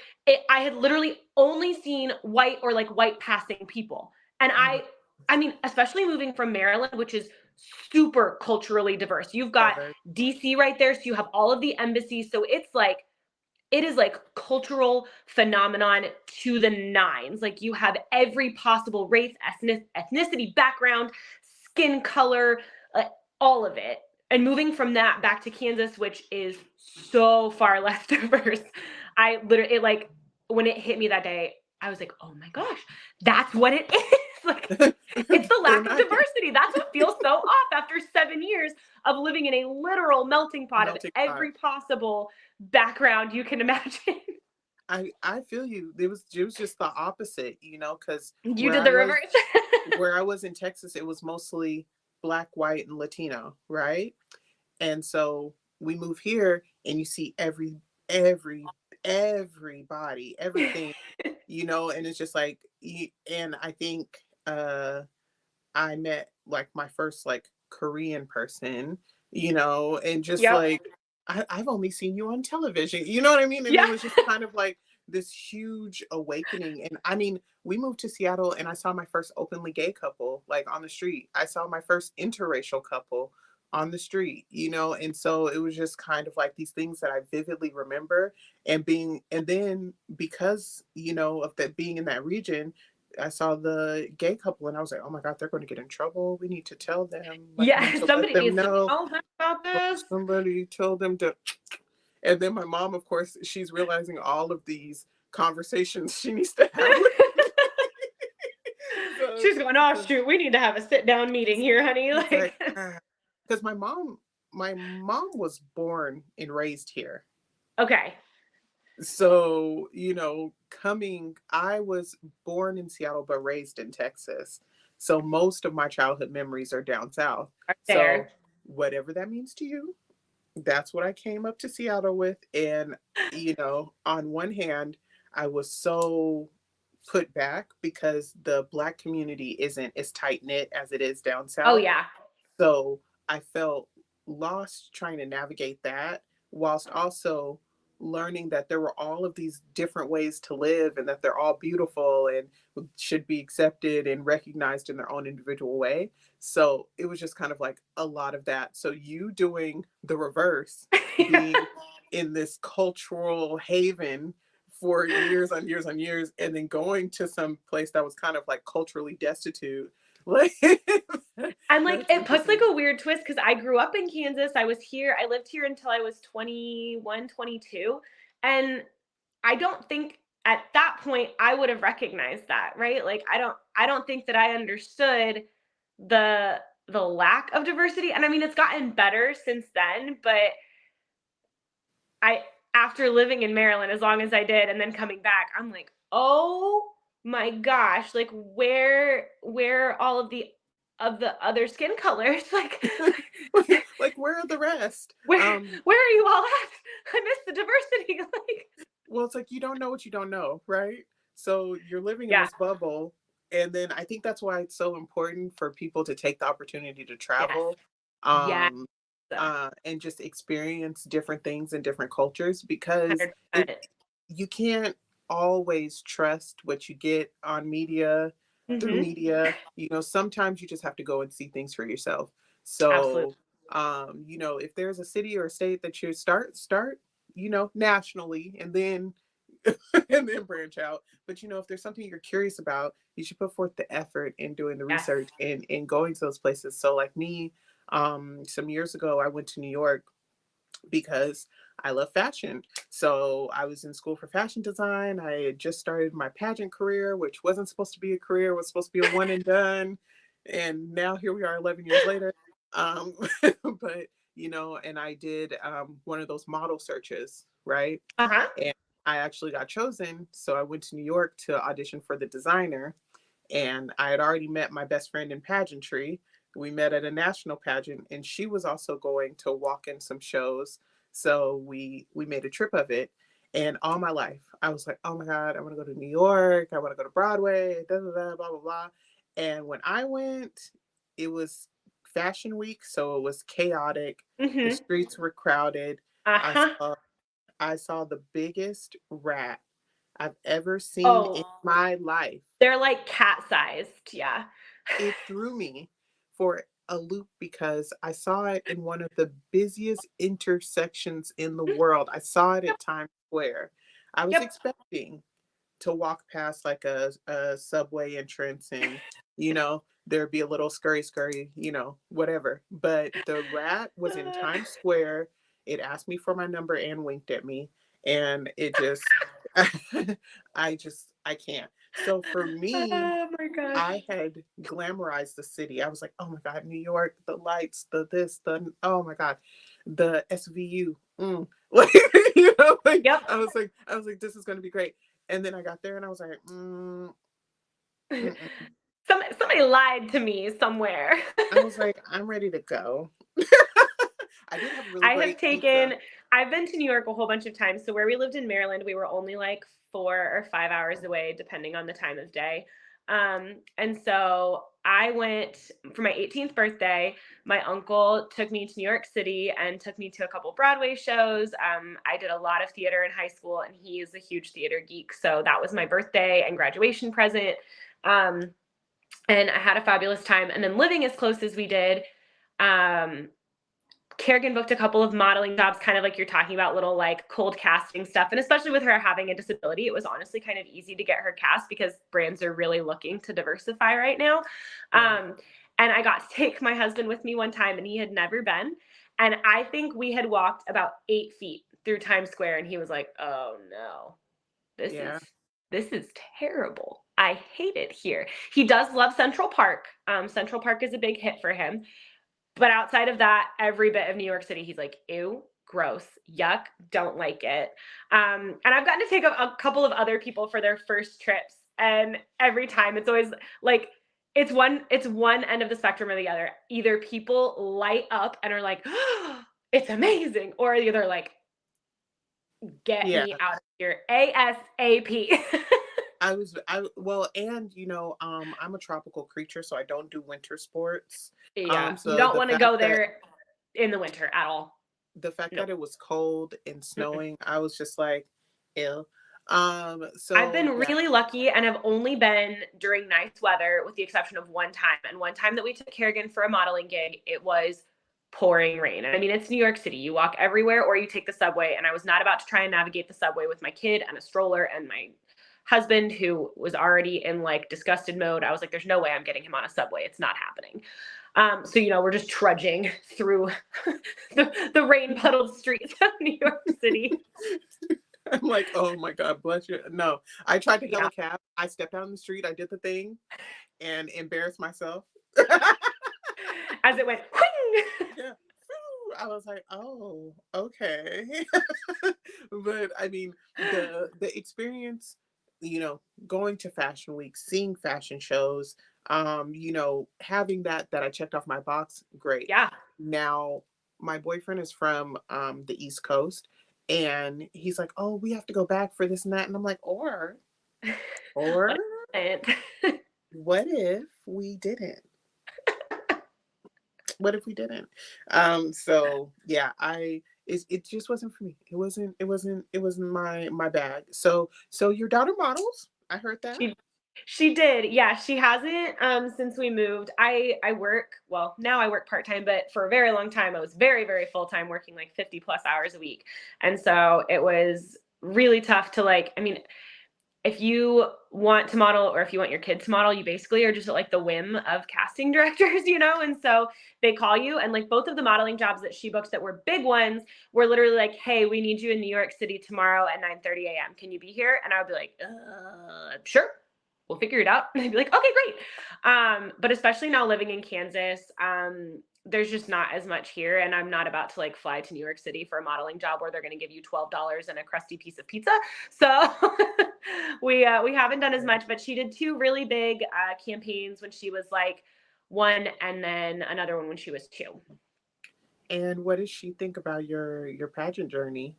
I had literally only seen white or like white passing people. And oh my I mean, especially moving from Maryland, which is super culturally diverse. You've got God. DC right there. So you have all of the embassies. So it is like cultural phenomenon to the nines. Like you have every possible race, ethnicity, background, skin color, uh, all of it. And moving from that back to Kansas, which is so far less diverse, I literally it like when it hit me that day, I was like, "Oh my gosh, that's what it is!" Like it's the They're lack of not diversity. That's what feels so off after 7 years of living in a literal melting pot of melting pot. every possible background you can imagine. I feel you. It was just the opposite, you know, because You where did I the was reverse. where I was in Texas, it was mostly black, white, and Latino, right? And so we move here, and you see every everybody, everything, and it's just like, and I think, I met like my first like Korean person, and just Yep. like I've only seen you on television, you know what I mean? And Yeah. it was just kind of like this huge awakening. And I mean, we moved to Seattle and I saw my first openly gay couple like on the street. I saw my first interracial couple on the street, and so it was just kind of like these things that I vividly remember. And then because, of that being in that region, I saw the gay couple and I was like, oh my God, they're going to get in trouble. We need to tell them, like, we need Yeah. to let Somebody them needs to know. tell them about Like, this. somebody told them to. And then my mom, of course, she's realizing all of these conversations she needs to have with me. So, She's going, oh so shoot, we need to have a sit down meeting here, honey. she's like, Like, because my mom was born and raised here. okay. So, I was born in Seattle but raised in Texas. So most of my childhood memories are down south. Right So there. whatever that means to you, that's what I came up to Seattle with. And, on one hand, I was so put back because the Black community isn't as tight knit as it is down Oh south. yeah. So I felt lost trying to navigate that, whilst also learning that there were all of these different ways to live and that they're all beautiful and should be accepted and recognized in their own individual way. So it was just kind of like a lot of that. So you doing the reverse, being in this cultural haven for years on years on years, and then going to some place that was kind of like culturally destitute. Like, And like that's it puts like interesting. a weird twist because I grew up in Kansas. I lived here until I was 21, 22. And I don't think at that point I would have recognized that, right? Like I don't think that I understood the the lack of diversity. And I mean it's gotten better since then, but I after living in Maryland as long as I did and then coming back, I'm like, "Oh my gosh, like where are all of the other skin colors? Like Like, where are the rest? where where are you all at? I miss the diversity." Like Well, it's like you don't know what you don't know, right? So you're living in yeah, this bubble. And then I think that's why it's so important for people to take the opportunity to yes. travel, Yes. um, and just experience different things in different cultures, because it 100%. you can't always trust what you get on media, through Mhm. media. Sometimes you just have to go and see things for yourself. Absolutely. So, if there's a city or a state that you start, nationally, and then and then branch out. But if there's something you're curious about, you should put forth the effort in doing the Yes. research and going to those places. So like me, some years ago I went to New York because I love fashion. So I was in school for fashion design. I had just started my pageant career, which wasn't supposed to be a career, was supposed to be a one and done. And now here we are 11 years later. Um, but, and I did one of those model searches, right? Uh-huh. And I actually got chosen. So I went to New York to audition for the designer. And I had already met my best friend in pageantry. We met at a national pageant, and she was also going to walk in some shows. So we made a trip of it. And all my life, I was like, oh my God, I want to go to New York. I want to go to Broadway, da, da, da, blah, blah, blah. And when I went, it was fashion week. So it was chaotic. The Mhm. streets were crowded. I Uh-huh. saw I saw the biggest rat I've ever seen in Oh, my life. they're like cat-sized. Yeah. It threw me for a loop because I saw it in one of the busiest intersections in the world. I saw it Yep. at Times Square. I was Yep. expecting to walk past like a subway entrance, and there'd be a little scurry, whatever. But the rat was in Uh, Times Square. It asked me for my number and winked at me, and it just I can't. So for me, oh my gosh. I had glamorized the city. I was like, oh my God, New York, the lights, the this, oh my God, the SVU. Like, like Yep. I was like, this is gonna be great. And then I got there and I was like, mm-mm. Somebody lied to me somewhere. I was like, I'm ready to go. I did have really I have great taken pizza. I've been to New York a whole bunch of times. So where we lived in Maryland, we were only like 4 or 5 hours away, depending on the time of day. And so I went for my 18th birthday. My uncle took me to New York City and took me to a couple Broadway shows. I did a lot of theater in high school, and he's a huge theater geek. So that was my birthday and graduation present. And I had a fabulous time. And then living as close as we did, um, Kerrigan booked a couple of modeling jobs, kind of like you're talking about, little like cold casting stuff. And especially with her having a disability, it was honestly kind of easy to get her cast because brands are really looking to diversify right now. And I got to take my husband with me one time, and he had never been. And I think we had walked about 8 feet through Times Square, and he was like, "Oh no, this Yeah. is terrible. I hate it here." He does love Central Park. Central Park is a big hit for him. But outside of that, every bit of New York City, he's like, ew, gross, yuck, don't like it. And I've gotten to take a couple of other people for their first trips. And every time it's always like, it's one end of the spectrum or the other. Either people light up and are like, oh, it's amazing. Or the other like, get Yeah. me out of here ASAP. Well, and I'm a tropical creature, so I don't do winter sports. Yeah, you So don't want to go there in the winter at all. the fact No. that it was cold and Mm-mm. snowing, I was just like, ew. I've So been yeah. really lucky and have only been during nice weather, with the exception of one time. And one time that we took Kerrigan for a modeling gig, it was pouring rain. I mean, it's New York City. You walk everywhere or you take the subway. And I was not about to try and navigate the subway with my kid and a stroller and my husband, who was already in like disgusted mode. I was like, there's no way I'm getting him on a subway. It's not happening. So, we're just trudging through the rain puddled streets of New York City. I'm like, oh my God, bless you. No, I tried to hail Yeah. a cab. I stepped out in the street. I did the thing and embarrassed myself. As it went, whing! Yeah. I was like, oh, okay. But I mean, the experience, going to fashion week, seeing fashion shows, having that I checked off my box, great. Yeah. Now, my boyfriend is from the East Coast, and he's like, "Oh, we have to go back for this and that," and I'm like, or What a what if we didn't? What if we didn't? So yeah, it just wasn't for me. It wasn't my bag. So your daughter models? I heard that. She did. Yeah, she hasn't since we moved. I work, well, now I work part-time, but for a very long time I was very, very full-time, working like 50 plus hours a week. And so it was really tough to like, I mean, if you want to model or if you want your kids to model, you basically are just at like the whim of casting directors, And so they call you, and like both of the modeling jobs that she booked that were big ones were literally like, "Hey, we need you in New York City tomorrow at 9:30 a.m. Can you be here?" And I would be like, sure. We'll figure it out. And I'd be like, okay, great. But especially now living in Kansas, there's just not as much here, and I'm not about to like fly to New York City for a modeling job where they're going to give you $12 and a crusty piece of pizza. So we haven't done as much, but she did 2 really big campaigns when she was like 1, and then another one when she was 2. And what does she think about your pageant journey?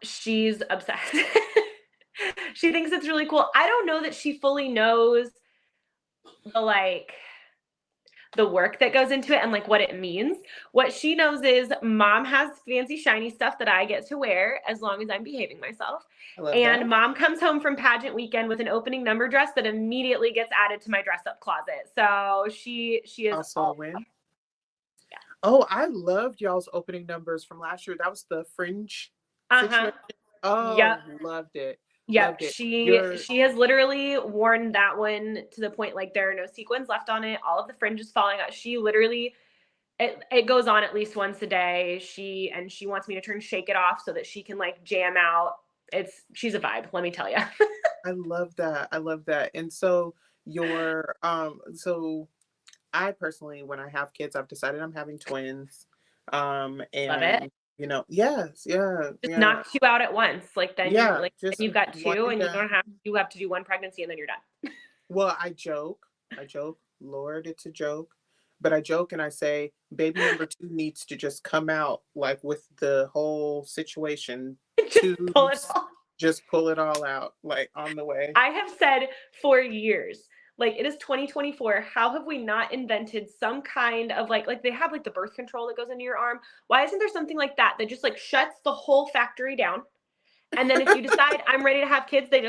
She's obsessed. She thinks it's really cool. I don't know that she fully knows the like the work that goes into it and like what it means. What she knows is mom has fancy shiny stuff that I get to wear as long as I'm behaving myself. I love that. And mom comes home from pageant weekend with an opening number dress that immediately gets added to my dress up closet. So she is Also a all, win. yeah. Oh, I loved y'all's opening numbers from last year. That was the fringe Uh-huh. situation. Oh, Yep. loved it. Yep, Loved it. Your she has literally worn that one to the point like there are no sequins left on it. All of the fringes falling out. She literally it goes on at least once a day. She wants me to shake it off so that she can like jam out. She's a vibe, let me tell you. I love that. I love that. And so so I personally, when I have kids, I've decided I'm having twins. Love it. And yes, yeah, Just yeah, knocks you out at once. Like then yeah, just you've got one 2 and and done. you have to do 1 pregnancy and then you're done. Well, I joke, Lord, it's a joke, but I joke and I say baby number two needs to just come out like with the whole situation, Just pull it tubes, off. just pull it all out like on the way. I have said for years, like it is 2024. How have we not invented some kind of like they have like the birth control that goes into your arm? Why isn't there something like that that just like shuts the whole factory down? And then if you decide I'm ready to have kids, they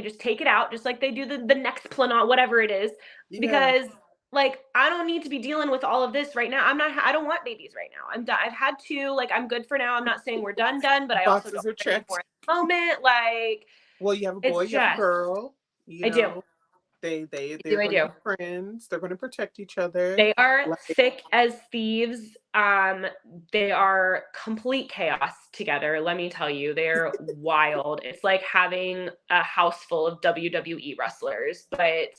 just take it out, just like they do the next Nexplanon, whatever it is, Yeah, because like I don't need to be dealing with all of this right now. I don't want babies right now. I'm done. I've had two, like I'm good for now. I'm not saying we're done, but I also don't boxes are want any more checked. at the moment. Like Well, you have a boy, it's you have a just girl, you I do. know, they're I going to do. be friends. They're going to protect each other. They are Like, thick as thieves. They are complete chaos together. Let me tell you, they're wild. It's like having a house full of WWE wrestlers, but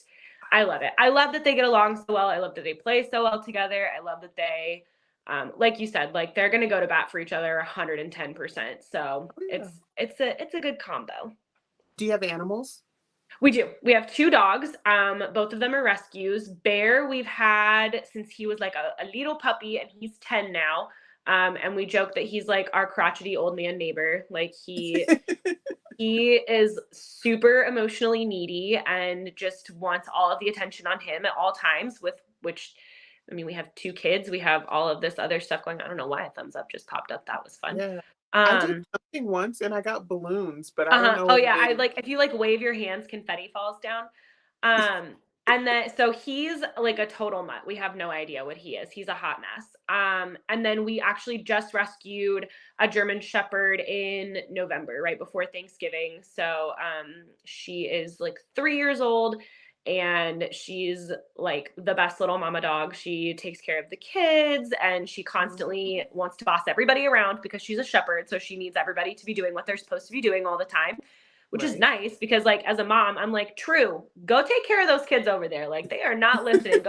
I love it. I love that they get along so well. I love that they play so well together. I love that they, like you said, like they're gonna go to bat for each other 110%. So oh yeah. it's a good combo. Do you have animals? We do. We have two dogs. Both of them are rescues. Bear, we've had since he was like a little puppy, and he's 10 now. And we joke that he's like our crotchety old man neighbor. Like he is super emotionally needy and just wants all of the attention on him at all times. With which, I mean, we have two kids. We have all of this other stuff going on. I don't know why a thumbs up just popped up. That was fun. Yeah. I did Um, something once and I got balloons, but I don't uh-huh. know Oh what it yeah, I is. like if you like wave your hands, confetti falls down. Um, and then so he's like a total mutt. We have no idea what he is. He's a hot mess. And then we actually just rescued a German Shepherd in November, right before Thanksgiving. So she is like 3 years old and she's like the best little mama dog. She takes care of the kids and she Mhm. constantly wants to boss everybody around because she's a shepherd. So she needs everybody to be doing what they're supposed to be doing all the time, which is Right. nice because like as a mom, I'm like, true, go take care of those kids over there. Like they are not listening.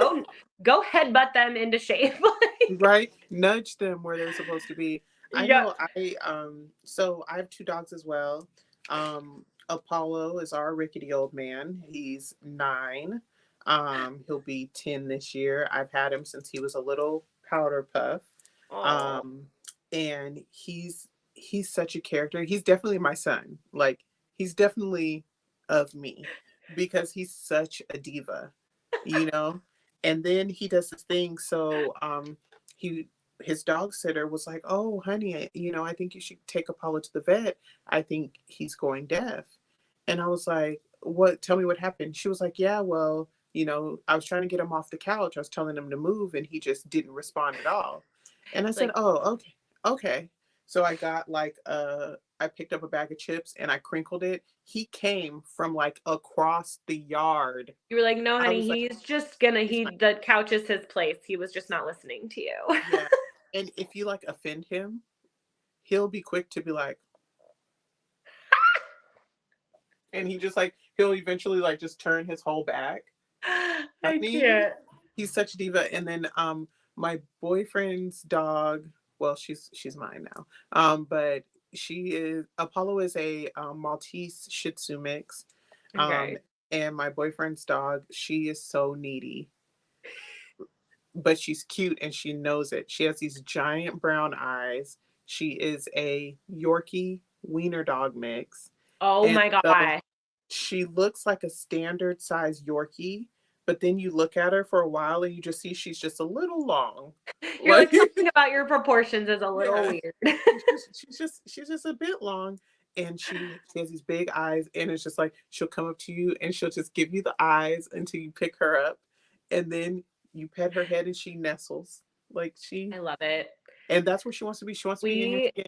Go headbutt them into shape. Like, Right? Nudge them where they're supposed to be. I yep. know so I have two dogs as well. Apollo is our rickety old man. He's 9. He'll be 10 this year. I've had him since he was a little powder puff. Oh, Um and he's such a character. He's definitely my son. Like he's definitely of me because he's such a diva, you know? And then he does this thing. So he his dog sitter was like, "Oh, honey, I think you should take Apollo to the vet. I think he's going deaf." And I was like, "What? Tell me what happened." She was like, "Yeah, well, I was trying to get him off the couch. I was telling him to move, and he just didn't respond at all." And I said, like "Oh, okay, okay." So I picked up a bag of chips and I crinkled it. He came from like across the yard. you were like, no, I honey, was like, he's just gonna "He's fine." the couch is his place. He was just not listening to you. Yeah. And if you like offend him, he'll be quick to be like, and he'll eventually like just turn his whole back I at me. can't. He's such a diva. And then my boyfriend's dog, well, she's mine now. But Apollo is a Maltese Shih Tzu mix. Um Okay. and my boyfriend's dog, she is so needy, but she's cute and she knows it. She has these giant brown eyes. She is a Yorkie wiener dog mix. Oh And my so gosh. she looks like a standard size Yorkie, but then you look at her for a while and you just see she's just a little long. You're Like like something about your proportions is a little yeah. weird. She's just a bit long, and she has these big eyes, and it's just like she'll come up to you and she'll just give you the eyes until you pick her up, and then you pet her head and she nestles. Like I love it. and that's where she wants to be. She wants to be in your We skin.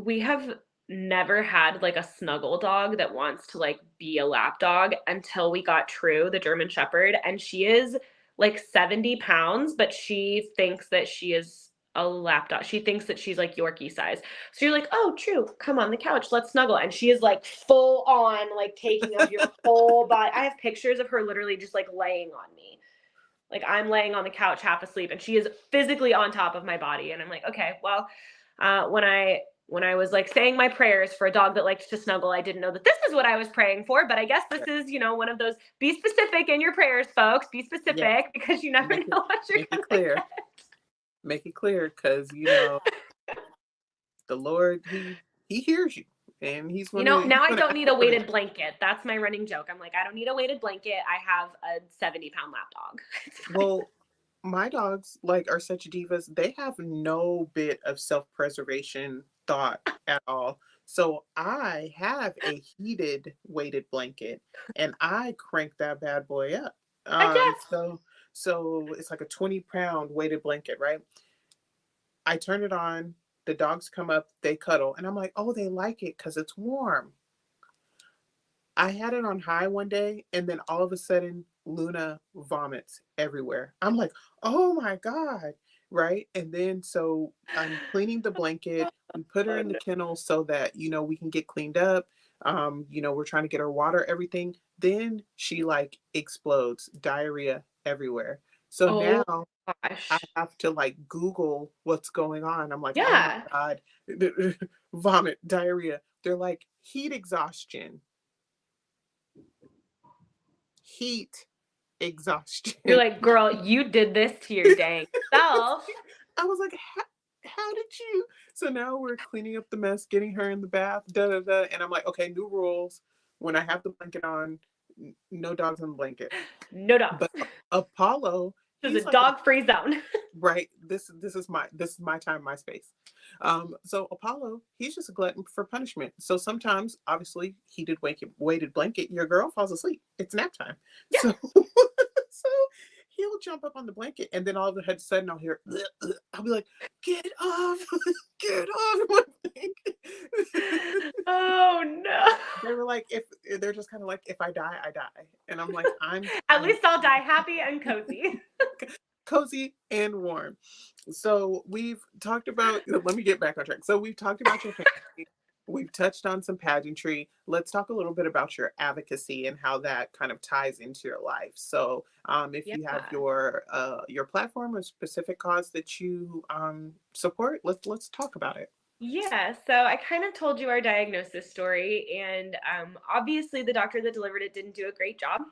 we have never had like a snuggle dog that wants to like be a lap dog until we got True, the German Shepherd, and she is like 70 pounds, but she thinks that she is a lap dog. She thinks that she's like Yorkie size. So you're like, oh, True, come on the couch, let's snuggle. And she is like full on, like taking up your whole body. I have pictures of her literally just like laying on me. Like I'm laying on the couch half asleep and she is physically on top of my body. And I'm like, okay, well, when I when I was like saying my prayers for a dog that liked to snuggle, I didn't know that this is what I was praying for, but I guess this is, one of those, be specific in your prayers, folks, be Yes. specific, because you never Make it know what you're make it going to clear. get. Make it clear, because the Lord, he hears you, and he's Now I gonna don't ask need a for the. weighted blanket. That's my running joke. I'm like, I don't need a weighted blanket. I have a 70-pound lap dog. It's fine. Well, my dogs like are such divas. They have no bit of self-preservation thought at all. So I have a heated weighted blanket, and I crank that bad boy up. Heck Um, yeah. so so it's like a 20-pound weighted blanket, right? I turn it on, the dogs come up, they cuddle, and I'm like, oh, they like it because it's warm. I had it on high one day, and then all of a sudden, Luna vomits everywhere. I'm like, oh my God. Right. And then so I'm cleaning the blanket. We put her Oh, in the no. kennel so that, we can get cleaned up. We're trying to get her water, everything. Then she like explodes, diarrhea everywhere. So Oh now I gosh. have to like Google what's going on. I'm like, oh my Yeah. God, vomit, diarrhea. They're like heat exhaustion, heat You're exhaustion. like, girl, you did this to your dang self. I was like, how did you? So now we're cleaning up the mess, getting her in the bath, da da da. And I'm like, okay, new rules. When I have the blanket on, no dogs on the blanket. No dogs. But Apollo, This is he's a like, dog-free zone. right. This is my time, my space. So Apollo, he's just a glutton for punishment. So sometimes, obviously, heated weighted blanket, your girl falls asleep. It's nap time. Yeah. So so he'll jump up on the blanket, and then all of a sudden I'll hear, "Ugh, ugh." I'll be like, get off, get off my blanket. Oh no. They were like, if they're just kind of like, if I die, I die. And I'm like, At I'm least I'll die happy and cozy. cozy and warm. So we've talked about, let me get back on track. So we've talked about your family. We've touched on some pageantry. Let's talk a little bit about your advocacy and how that kind of ties into your life. So, if Yeah. you have your platform or specific cause that you support, let's talk about it. Yeah, so I kind of told you our diagnosis story, and obviously the doctor that delivered it didn't do a great job.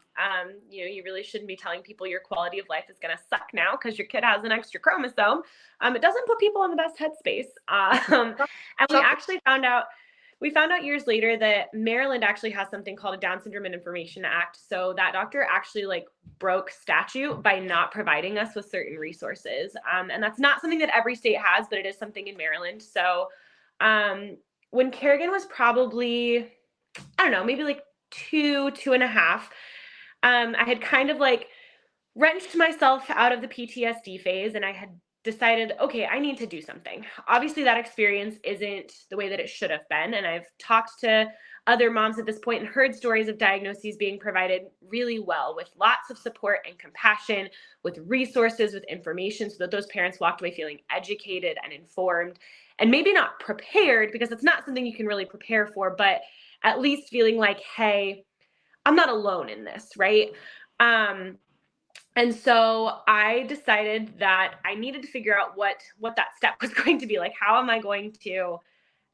You really shouldn't be telling people your quality of life is going to suck now because your kid has an extra chromosome. It doesn't put people in the best headspace. And Chocolate. we found out years later that Maryland actually has something called a Down Syndrome and Information Act. So that doctor actually like broke statute by not providing us with certain resources. And that's not something that every state has, but it is something in Maryland. So when Kerrigan was probably, I don't know, maybe like two and a half, I had kind of like wrenched myself out of the PTSD phase, and I had decided, okay, I need to do something. Obviously, that experience isn't the way that it should have been. And I've talked to other moms at this point and heard stories of diagnoses being provided really well with lots of support and compassion, with resources, with information, so that those parents walked away feeling educated and informed and maybe not prepared, because it's not something you can really prepare for, but at least feeling like, hey, I'm not alone in this, right? Um, and so I decided that I needed to figure out what that step was going to be. Like, how am I going to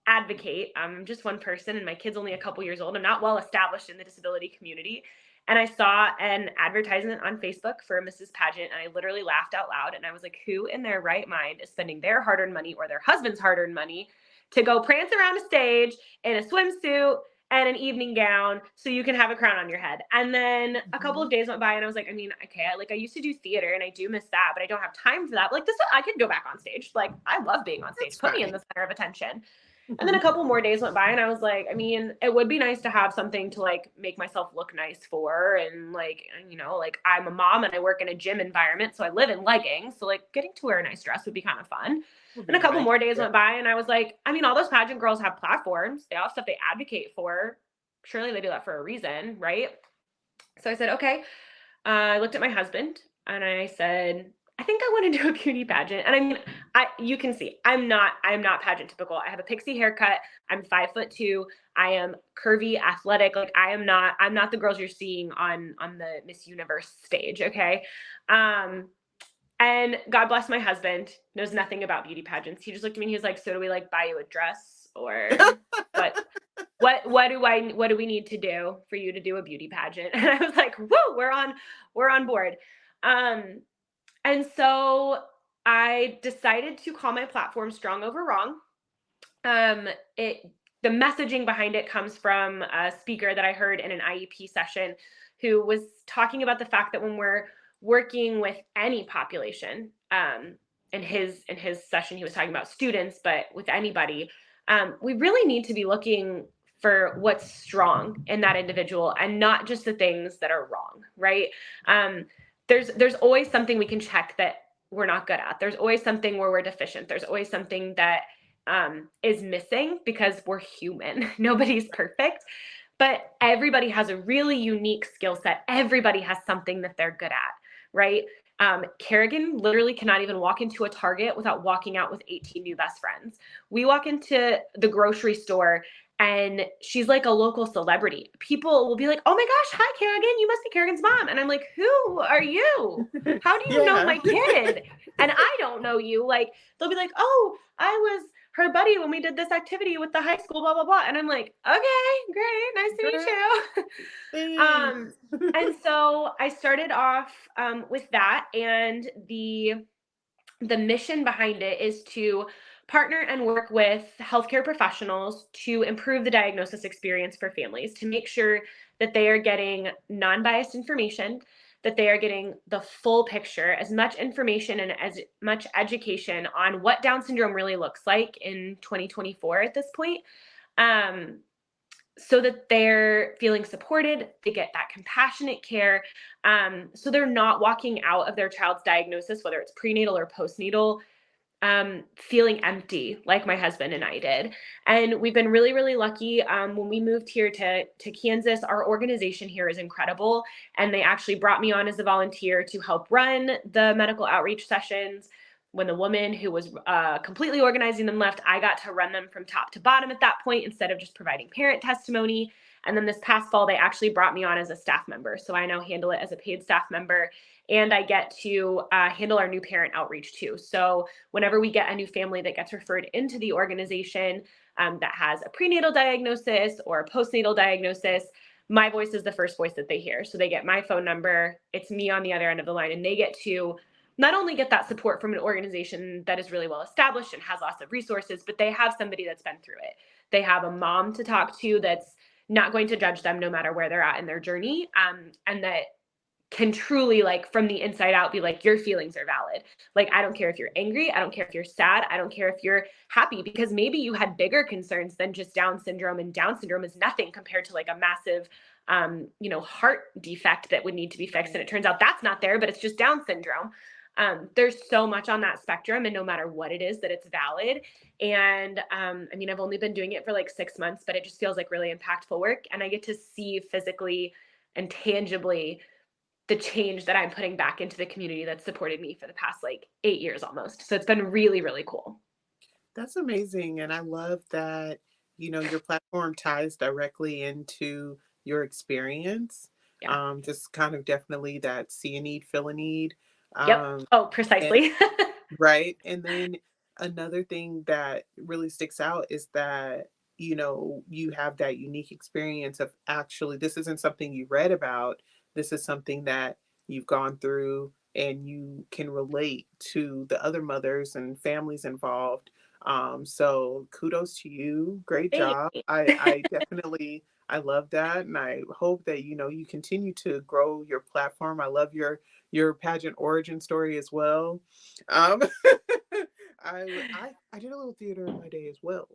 advocate? I'm just one person, and my kid's only a couple years old. I'm not well established in the disability community. And I saw an advertisement on Facebook for a Mrs. Pageant, and I literally laughed out loud. And I was like, who in their right mind is spending their hard earned money or their husband's hard earned money to go prance around a stage in a swimsuit and an evening gown so you can have a crown on your head? And then a couple Mhm. of days went by, and I was like, I mean, okay, I used to do theater, and I do miss that, but I don't have time for that. But like this, I could go back on stage. Like, I love being on That's stage. Put me in fine. the center of attention. And then a Mhm. couple more days went by, and I was like, I mean, it would be nice to have something to like make myself look nice for. And like, like I'm a mom and I work in a gym environment, so I live in leggings. So like getting to wear a nice dress would be kind of fun. Would And be a couple nice. more days Yeah. went by, and I was like, I mean, all those pageant girls have platforms. They all have stuff they advocate for. Surely they do that for a reason, right? So I said, okay. I looked at my husband and I said, I think I want to do a beauty pageant. And I mean, you can see I'm not pageant typical. I have a pixie haircut. I'm 5'2". I am curvy, athletic. Like I'm not the girls you're seeing on the Miss Universe stage. Okay. Um, and God bless my husband, knows nothing about beauty pageants. He just looked at me and he was like, so do we like buy you a dress or what do we need to do for you to do a beauty pageant? And I was like, whoa, we're on board. Um, and so I decided to call my platform Strong Over Wrong. Um, it the messaging behind it comes from a speaker that I heard in an IEP session who was talking about the fact that when we're working with any population, in his session he was talking about students, but with anybody, we really need to be looking for what's strong in that individual and not just the things that are wrong, right? Um, there's always something we can check that we're not good at. There's always something where we're deficient. There's always something that is missing because we're human. Nobody's perfect, but everybody has a really unique skill set. Everybody has something that they're good at, right? Kerrigan literally cannot even walk into a Target without walking out with 18 new best friends. We walk into the grocery store and she's like a local celebrity. People will be like, "Oh my gosh, hi Kerrigan, you must be Kerrigan's mom." And I'm like, "Who are you? How do you know Yeah. my kid?" And I don't know you. Like, they'll be like, "Oh, I was her buddy when we did this activity with the high school, blah, blah, blah." And I'm like, "Okay, great. Nice to meet Great. you." Thanks. And so I started off with that, and the mission behind it is to partner and work with healthcare professionals to improve the diagnosis experience for families, to make sure that they are getting non-biased information, that they are getting the full picture, as much information and as much education on what Down syndrome really looks like in 2024 at this point. Um, so that they're feeling supported, they get that compassionate care. So they're not walking out of their child's diagnosis, whether it's prenatal or postnatal, feeling empty like my husband and I did. And we've been really, really lucky. When we moved here to Kansas, our organization here is incredible. And they actually brought me on as a volunteer to help run the medical outreach sessions. When the woman who was completely organizing them left, I got to run them from top to bottom at that point instead of just providing parent testimony. And then this past fall, they actually brought me on as a staff member. So I now handle it as a paid staff member. And I get to handle our new parent outreach too. So whenever we get a new family that gets referred into the organization that has a prenatal diagnosis or a postnatal diagnosis, my voice is the first voice that they hear. So they get my phone number, it's me on the other end of the line, and they get to not only get that support from an organization that is really well established and has lots of resources, but they have somebody that's been through it. They have a mom to talk to that's not going to judge them no matter where they're at in their journey, and that can truly, like, from the inside out be like, your feelings are valid. Like, I don't care if you're angry, I don't care if you're sad, I don't care if you're happy, because maybe you had bigger concerns than just Down syndrome, and Down syndrome is nothing compared to like a massive heart defect that would need to be fixed, and it turns out that's not there, but it's just Down syndrome. There's so much on that spectrum, and no matter what it is, that it's valid. And I mean, I've only been doing it for like 6 months, but it just feels like really impactful work, and I get to see physically and tangibly the change that I'm putting back into the community that's supported me for the past like 8 years almost. So it's been really, really cool. That's amazing. And I love that, your platform ties directly into your experience. Yeah. Just kind of definitely that see a need, feel a need. Yep. Um, Oh, and precisely. right. And then another thing that really sticks out is that, you have that unique experience of actually, this isn't something you read about. This is something that you've gone through and you can relate to the other mothers and families involved. So kudos to you. Great Thank job. you. I definitely, I love that. And I hope that, you continue to grow your platform. I love your pageant origin story as well. Um, I did a little theater in my day as well.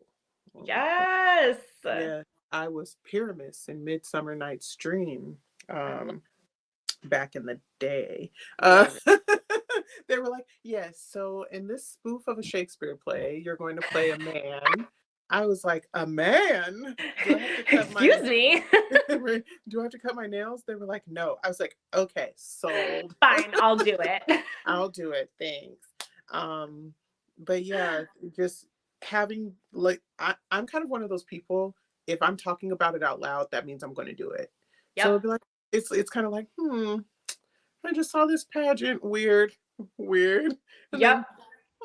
Um, Yes. yeah, I was Pyramus in Midsummer Night's Dream. I love, Um, back in the day. Uh, love it. they were like, yes, so in this spoof of a Shakespeare play, you're going to play a man. I was like, a man? Do I have to cut my Excuse me. do I have to cut my nails? They were like, no. I was like, okay, sold. Fine, I'll do it. I'll do it. Thanks. Um, but yeah, just having like I'm kind of one of those people. If I'm talking about it out loud, that means I'm going to do it. So Yep. it'd be like it's kind of like, I just saw this pageant, weird, weird, and then Yep.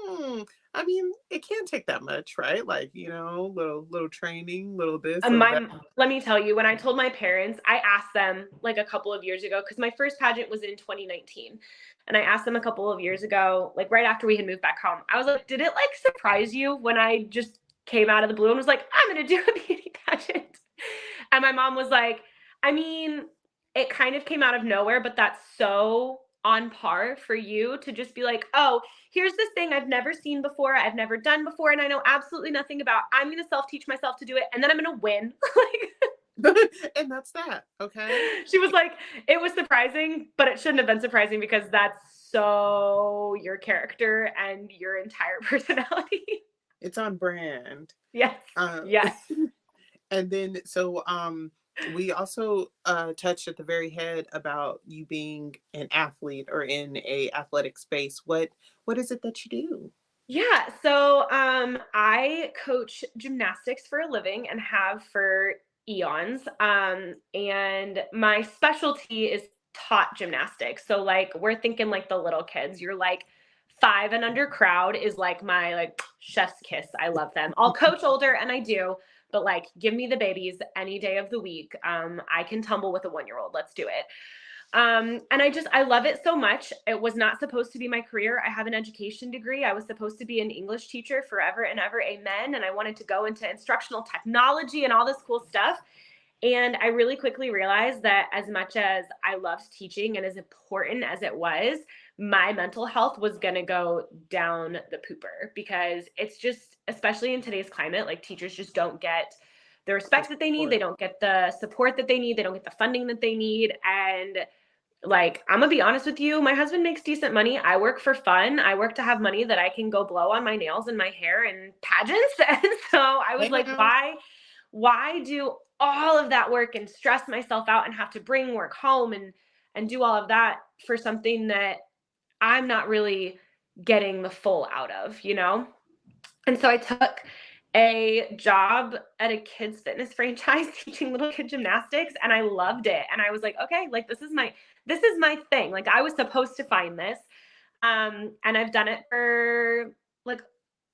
Hmm. I mean, it can't take that much, right? Like, little training, little this, little that. My Let me tell you, when I told my parents, I asked them like a couple of years ago, because my first pageant was in 2019. And I asked them a couple of years ago, like right after we had moved back home, I was like, did it like surprise you when I just came out of the blue and was like, I'm going to do a beauty pageant? And my mom was like, I mean, it kind of came out of nowhere, but that's so on par for you to just be like, oh, here's this thing I've never seen before, I've never done before, and I know absolutely nothing about. I'm going to self teach myself to do it, and then I'm going to win. And that's that. Okay. She was like, it was surprising, but it shouldn't have been surprising because that's so your character and your entire personality. It's on brand. Yes. Uh, Yes. and then, so, we also touched at the very head about you being an athlete or in a athletic space. What is it that you do? Yeah, so I coach gymnastics for a living and have for eons. And my specialty is taught gymnastics. So like we're thinking like the little kids. You're like 5 and under crowd is like my like chef's kiss. I love them. I'll coach older and I do, but like give me the babies any day of the week. I can tumble with a 1-year-old. Let's do it. And I love it so much. It was not supposed to be my career. I have an education degree. I was supposed to be an English teacher forever and ever. Amen. And I wanted to go into instructional technology and all this cool stuff. And I really quickly realized that as much as I loved teaching and as important as it was, my mental health was going to go down the pooper because it's just, especially in today's climate, like teachers just don't get the The respect that they need. They support. don't get the support that they need. They don't get the funding that they need. And like, I'm gonna be honest with you, my husband makes decent money. I work for fun. I work to have money that I can go blow on my nails and my hair and pageants. And so I was Hey like, now. why do all of that work and stress myself out and have to bring work home and do all of that for something that I'm not really getting the full out of, you know? And so I took a job at a kids fitness franchise teaching little kid gymnastics and I loved it. And I was like, okay, like this is my thing. Like I was supposed to find this. And I've done it for like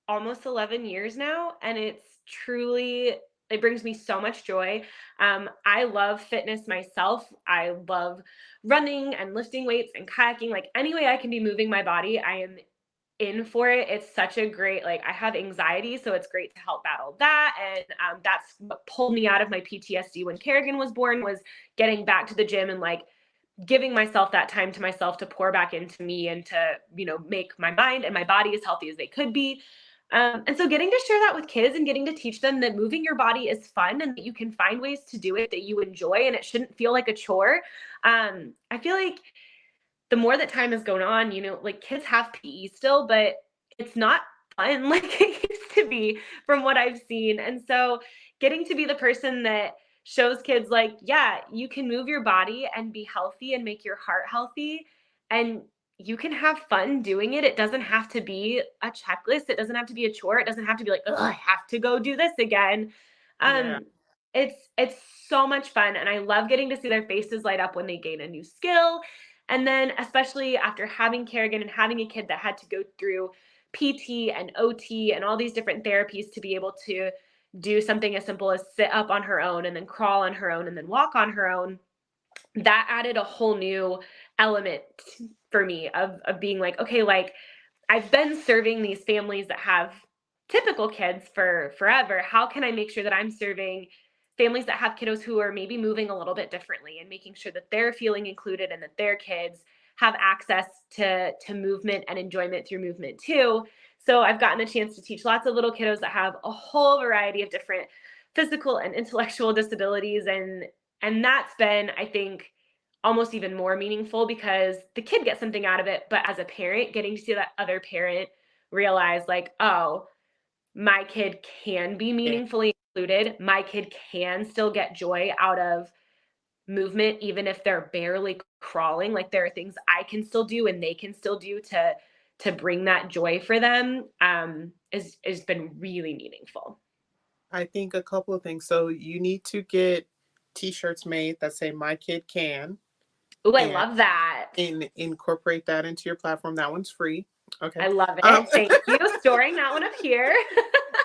almost 11 years now and it's truly it brings me so much joy. I love fitness myself. I love running and lifting weights and kayaking. Like any way I can be moving my body, I am in for it. It's such a great, like, I have anxiety, so it's great to help battle that. And that's what pulled me out of my PTSD when Kerrigan was born, was getting back to the gym and like giving myself that time to myself to pour back into me and to, make my mind and my body as healthy as they could be. And so getting to share that with kids and getting to teach them that moving your body is fun and that you can find ways to do it that you enjoy and it shouldn't feel like a chore. I feel like the more that time has gone on, like kids have PE still, but it's not fun like it used to be from what I've seen. And so getting to be the person that shows kids like, yeah, you can move your body and be healthy and make your heart healthy and you can have fun doing it. It doesn't have to be a checklist. It doesn't have to be a chore. It doesn't have to be like, oh, I have to go do this again. Yeah. Um, it's so much fun and I love getting to see their faces light up when they gain a new skill. And then especially after having Kerrigan and having a kid that had to go through PT and OT and all these different therapies to be able to do something as simple as sit up on her own and then crawl on her own and then walk on her own, that added a whole new element for me of being like, okay, like I've been serving these families that have typical kids for forever. How can I make sure that I'm serving families that have kiddos who are maybe moving a little bit differently and making sure that they're feeling included and that their kids have access to movement and enjoyment through movement too. So I've gotten the chance to teach lots of little kiddos that have a whole variety of different physical and intellectual disabilities and that's been, I think, almost even more meaningful because the kid gets something out of it, but as a parent, getting to see that other parent realize like, oh, my kid can be Yeah. meaningfully included. My kid can still get joy out of movement, even if they're barely crawling. Like there are things I can still do and they can still do to bring that joy for them. Is has been really meaningful. I think a couple of things. So you need to get t-shirts made that say "My kid can" Oh, I and love that. incorporate that into your platform. That one's free. Okay. I love Um, it. Thank you. Storing that one up here.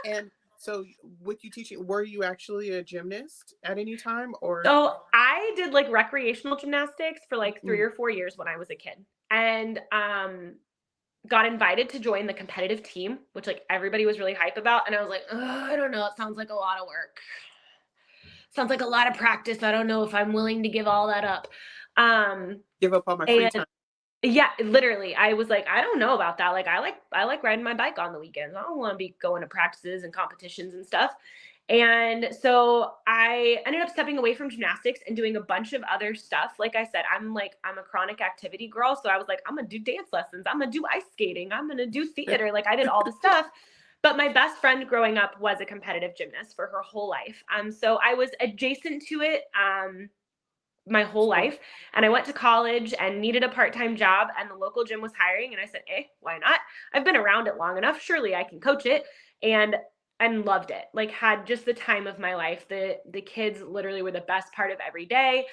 and so with you teaching, were you actually a gymnast at any time or? So I did like recreational gymnastics for like 3 Mm, or 4 years when I was a kid. And got invited to join the competitive team, which like everybody was really hype about. And I was like, "Ugh, I don't know. It sounds like a lot of work. Sounds like a lot of practice. I don't know if I'm willing to give all that up." Um, give up all my free and time. yeah, literally, I was like, I don't know about that. Like, I like riding my bike on the weekends. I don't want to be going to practices and competitions and stuff. And so I ended up stepping away from gymnastics and doing a bunch of other stuff. Like I said, I'm a chronic activity girl. So I was like, I'm gonna do dance lessons. I'm gonna do ice skating. I'm gonna do theater. Like I did all the stuff. But my best friend growing up was a competitive gymnast for her whole life. So I was adjacent to it. My whole So life. And I went to college and needed a part-time job and the local gym was hiring and I said, why not? I've been around it long enough. Surely I can coach it. And loved it. Like had just the time of my life. The kids literally were the best part of every day.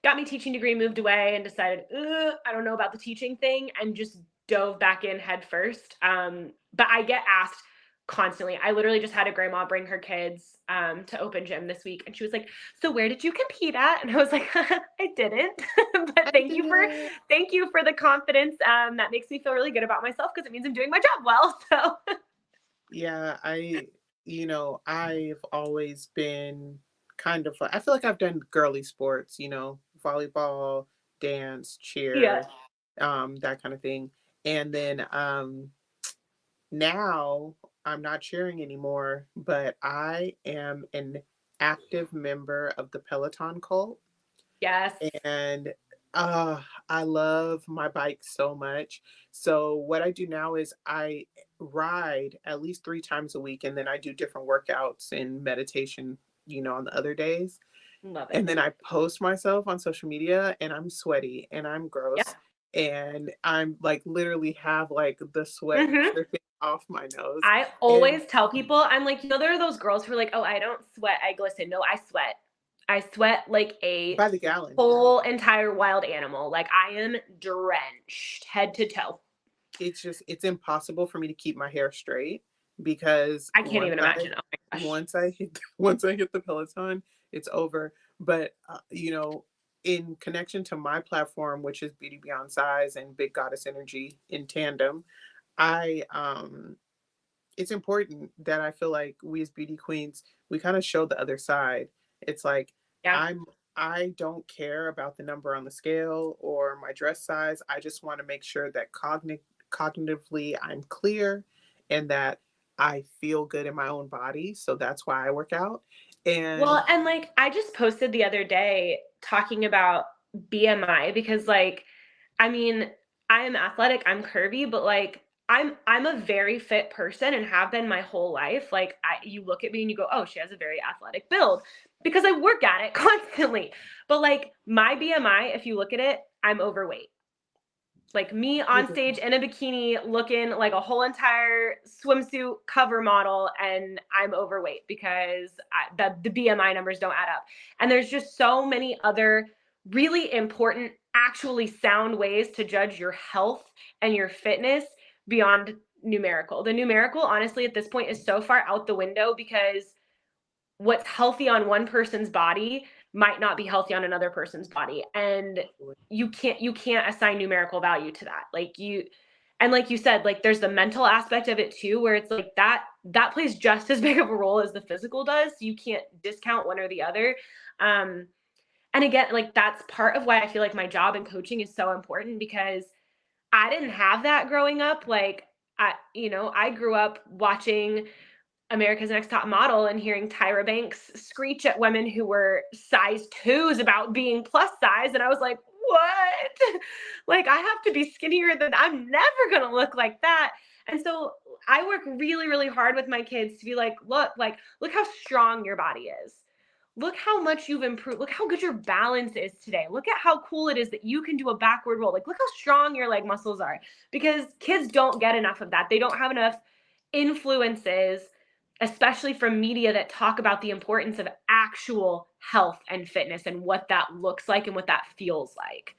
Got me teaching degree, moved away and decided, I don't know about the teaching thing and just dove back in head first. But I get asked constantly. I literally just had a grandma bring her kids to open gym this week and she was like, so where did you compete at? And I was like, I didn't. But I did. thank you for the confidence. That makes me feel really good about myself because it means I'm doing my job well. So Yeah, I've always been kind of like, I feel like I've done girly sports, volleyball, dance, yeah. cheer, that kind of thing. And then now I'm not cheering anymore, but I am an active member of the Peloton cult. Yes. And I love my bike so much. So what I do now is I ride at least 3 times a week, and then I do different workouts and meditation, on the other days. Love And it. then I post myself on social media, and I'm sweaty and I'm Yeah. gross, and I'm like literally have like the sweat Hmm. dripping off my nose. I And always tell people, I'm like, there are those girls who are like, oh, I don't sweat. I glisten. No, I sweat. I sweat like a by the gallon, whole entire wild animal. Like I am drenched head to toe. it's impossible for me to keep my hair straight because I can't even imagine. Oh my gosh. once I hit the Peloton, it's over. But in connection to my platform, which is Beauty Beyond Size and Big Goddess Energy in tandem, I it's important that I feel like we as beauty queens, we kind of show the other side. It's like Yeah. I'm I don't care about the number on the scale or my dress size. I just want to make sure that cognitively I'm clear and that I feel good in my own body. So that's why I work out. And Well, and like I just posted the other day talking about BMI because like I mean, I am athletic, I'm curvy, but like I'm a very fit person and have been my whole life. Like you look at me and you go, "Oh, she has a very athletic build." Because I work at it constantly. But like my BMI, if you look at it, I'm overweight. Like me on stage in a bikini looking like a whole entire swimsuit cover model and I'm overweight because the BMI numbers don't add up. And there's just so many other really important, actually sound ways to judge your health and your fitness beyond numerical. The numerical, honestly, at this point is so far out the window because what's healthy on one person's body might not be healthy on another person's body, and you can't assign numerical value to that. Like you said, like there's the mental aspect of it too, where it's like that plays just as big of a role as the physical does. You can't discount one or the other. um and again, like that's part of why I feel like my job in coaching is so important because I didn't have that growing up. Like I grew up watching America's Next Top Model and hearing Tyra Banks screech at women who were size twos about being plus size. And I was like, what? Like, I have to be skinnier than I'm never going to look like that. And so I work really, really hard with my kids to be look how strong your body is. Look how much you've improved. Look how good your balance is today. Look at how cool it is that you can do a backward roll. Like, look how strong your leg muscles are because kids don't get enough of that. They don't have enough influences, especially from media, that talk about the importance of actual health and fitness and what that looks like and what that feels like.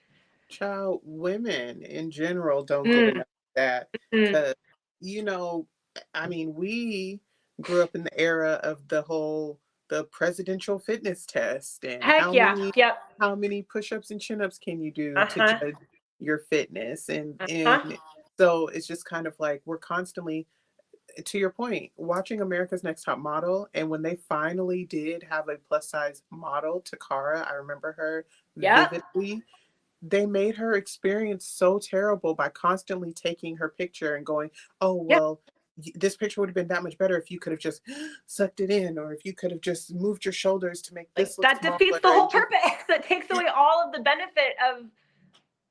child, women in general don't get Mm, enough that Mm. because, you know, I mean, we grew up in the era of the presidential fitness test and Heck yeah. Yep. how many push-ups and chin-ups can you do to Uh-huh. judge your fitness, Uh-huh. and so it's just kind of like we're constantly, to your point, watching America's Next Top Model, and when they finally did have a plus size model, Takara, I remember her Yep. vividly. They made her experience so terrible by constantly taking her picture and going, "Oh, Yep. well, this picture would have been that much better if you could have just sucked it in, or if you could have just moved your shoulders to make Like this look that smaller." defeats the whole And just, purpose. That takes away all of the benefit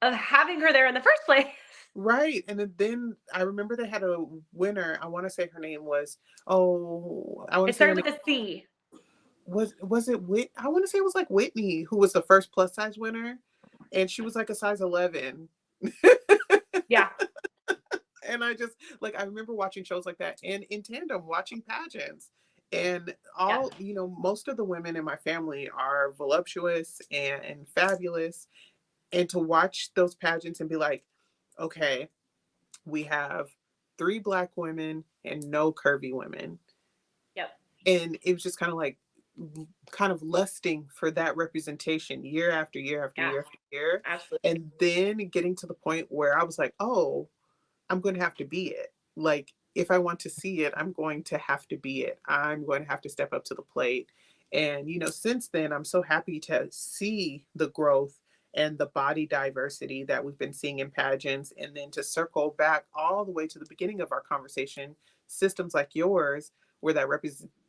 of having her there in the first place. right. And then I remember they had a winner. I want to say her name was, oh, I want It to say her starts name with a C. was it Whit? I want to say it was like Whitney, who was the first plus size winner, and she was like a size 11. Yeah. And I just like I remember watching shows like that and in tandem watching pageants. And Yeah. all, most of the women in my family are voluptuous and fabulous. And to watch those pageants and be like, okay, we have three black women and no curvy women. Yep. And it was just kind of lusting for that representation year after year after Yeah. year after year. Absolutely. And then getting to the point where I was like, oh, I'm going to have to be it. Like, if I want to see it, I'm going to have to be it. I'm going to have to step up to the plate. And, since then, I'm so happy to see the growth and the body diversity that we've been seeing in pageants. And then to circle back all the way to the beginning of our conversation, systems like yours, where that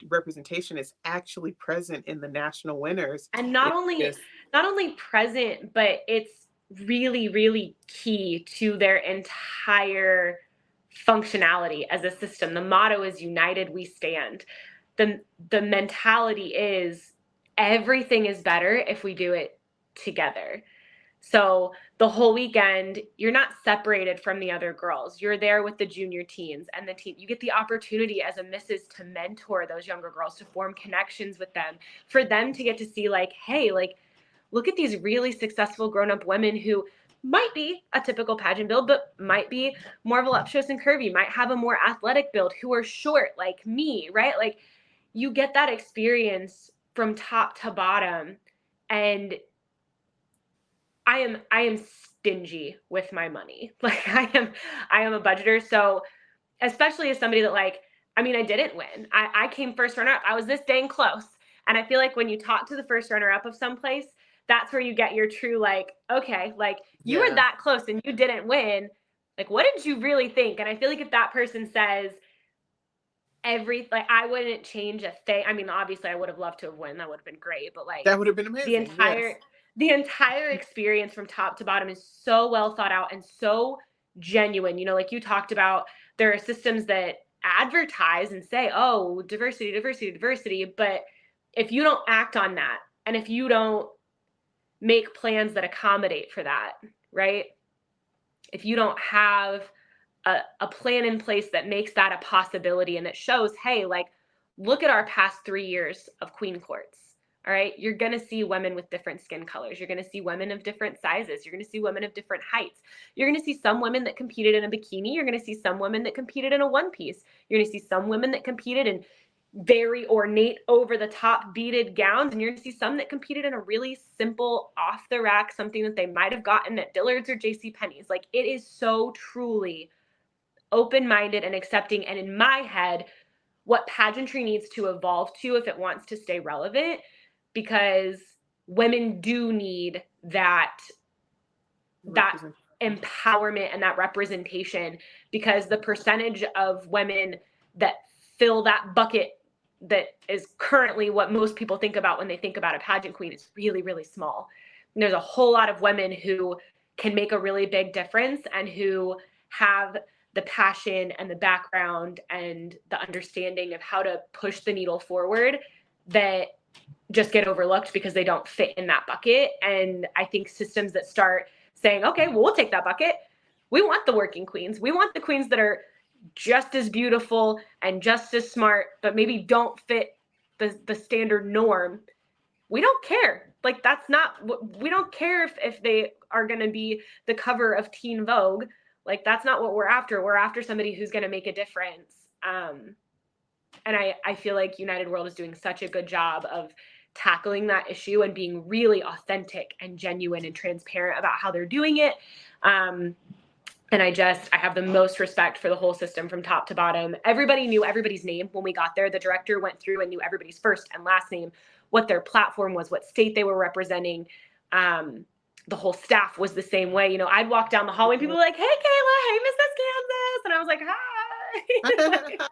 representation is actually present in the national winners. And It's just, not only present, but it's really, really key to their entire functionality as a system. The motto is united we stand. The mentality is everything is better if we do it together. So the whole weekend, you're not separated from the other girls. You're there with the junior teens and the team. You get the opportunity as a missus to mentor those younger girls, to form connections with them, for them to get to see like, hey, like, look at these really successful grown-up women who might be a typical pageant build, but might be more voluptuous and curvy, might have a more athletic build, who are short like me, right? Like, you get that experience from top to bottom. And I am stingy with my money. Like, I am a budgeter. So especially as somebody that, like, I mean, I didn't win. I came first runner up. I was this dang close. And I feel like when you talk to the first runner up of someplace, that's where you get your true, like, okay, like, you were yeah, that close and you didn't win. Like, what did you really think? And I feel like if that person says like, I wouldn't change a thing. I mean, obviously I would have loved to have won. That would have been great. But like, that would have been the amazing. Yes. entire the entire experience from top to bottom is so well thought out and so genuine. Like you talked about, there are systems that advertise and say, oh, diversity, diversity, diversity. But if you don't act on that, and if you don't make plans that accommodate for that, right? If you don't have a plan in place that makes that a possibility and that shows, hey, like, look at our past 3 years of queen courts. All right. You're going to see women with different skin colors. You're going to see women of different sizes. You're going to see women of different heights. You're going to see some women that competed in a bikini. You're going to see some women that competed in a one piece. You're going to see some women that competed in very ornate, over the top beaded gowns. And you're going to see some that competed in a really simple, off the rack, something that they might have gotten at Dillard's or JCPenney's. Like, it is so truly open-minded and accepting. And in my head, what pageantry needs to evolve to if it wants to stay relevant, because women do need that Represent. empowerment and that representation, because the percentage of women that fill that bucket that is currently what most people think about when they think about a pageant queen is really, really small. And there's a whole lot of women who can make a really big difference and who have the passion and the background and the understanding of how to push the needle forward, that just get overlooked because they don't fit in that bucket. And I think systems that start saying, okay, well, we'll take that bucket. We want the working queens. We want the queens that are just as beautiful and just as smart, but maybe don't fit the standard norm. We don't care. Like, that's not, we don't care if they are going to be the cover of Teen Vogue. Like, that's not what we're after. We're after somebody who's going to make a difference. And I feel like United World is doing such a good job of tackling that issue and being really authentic and genuine and transparent about how they're doing it. And I have the most respect for the whole system from top to bottom. Everybody knew everybody's name when we got there. The director went through and knew everybody's first and last name, what their platform was, what state they were representing. The whole staff was the same way. You know, I'd walk down the hallway and people were like, "Hey, Kayla, hey, Mrs. Kansas." And I was like, "Hi."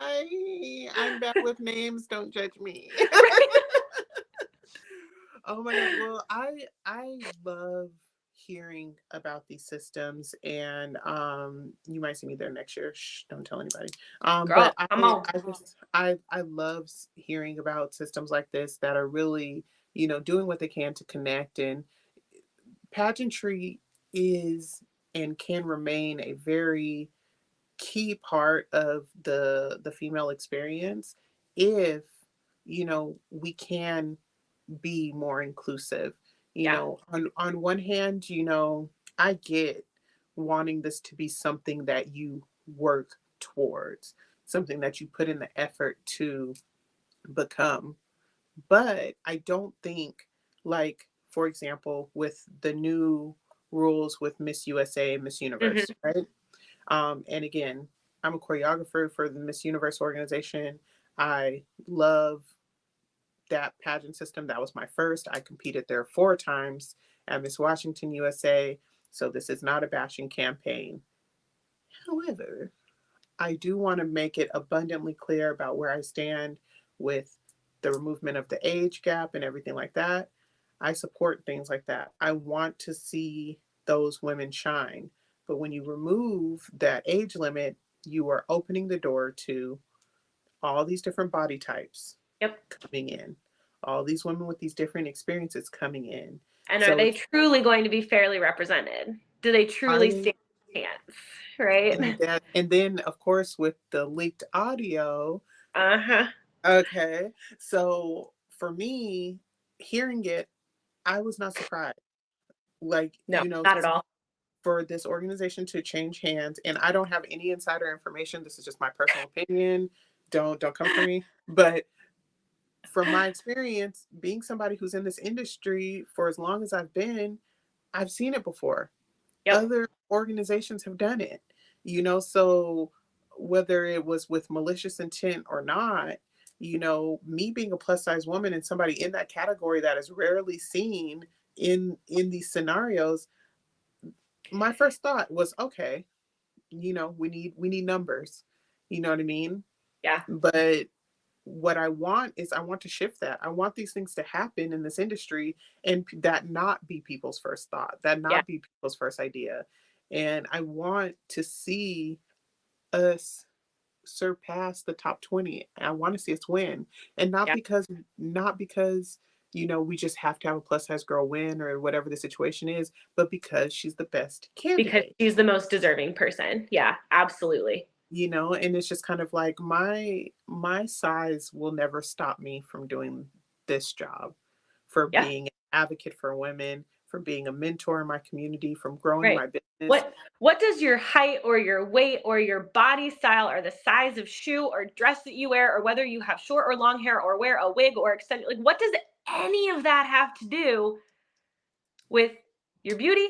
Hi, I'm bad with names. Don't judge me. Right? Oh my gosh. Well, I love hearing about these systems, and you might see me there next year. Shh, don't tell anybody. Girl, But come on. I love hearing about systems like this that are really, doing what they can to connect. And pageantry is and can remain a very key part of the female experience if we can be more inclusive. Yeah, On one hand, I get wanting this to be something that you work towards, something that you put in the effort to become. But I don't think, like, for example, with the new rules with Miss USA and Miss Universe, hmm, right? And again, I'm a choreographer for the Miss Universe organization. I love that pageant system. That was my first. I competed there 4 times at Miss Washington USA. So this is not a bashing campaign. However, I do want to make it abundantly clear about where I stand with the removal of the age gap and everything like that. I support things like that. I want to see those women shine. But when you remove that age limit, you are opening the door to all these different body types yep. coming in, all these women with these different experiences coming in. And are So they it's, truly going to be fairly represented? Do they truly I stand a chance? Right? and then of course with the leaked audio, Uh-huh. okay. So for me, hearing it, I was not surprised. Like, No, not at all. for this organization to change hands, and I don't have any insider information. This is just my personal opinion. Don't come for me. But from my experience, being somebody who's in this industry for as long as I've been, I've seen it before. Yep. Other organizations have done it, so whether it was with malicious intent or not, me being a plus size woman and somebody in that category that is rarely seen in these scenarios, my first thought was, okay, we need numbers. You know what I mean? Yeah. But what I want is I want to shift that. I want these things to happen in this industry and that not be people's first thought, that Yeah. not be people's first idea. And I want to see us surpass the top 20. I want to see us win. And Yeah. not because we just have to have a plus size girl win or whatever the situation is, but because she's the best Because candidate. she's the most deserving person. Yeah, absolutely. And it's just kind of like my size will never stop me from doing this job, for Yeah. being an advocate for women, for being a mentor in my community, from growing Right. my business. What does your height or your weight or your body style or the size of shoe or dress that you wear or whether you have short or long hair or wear a wig or extend, like, what does any of that have to do with your beauty?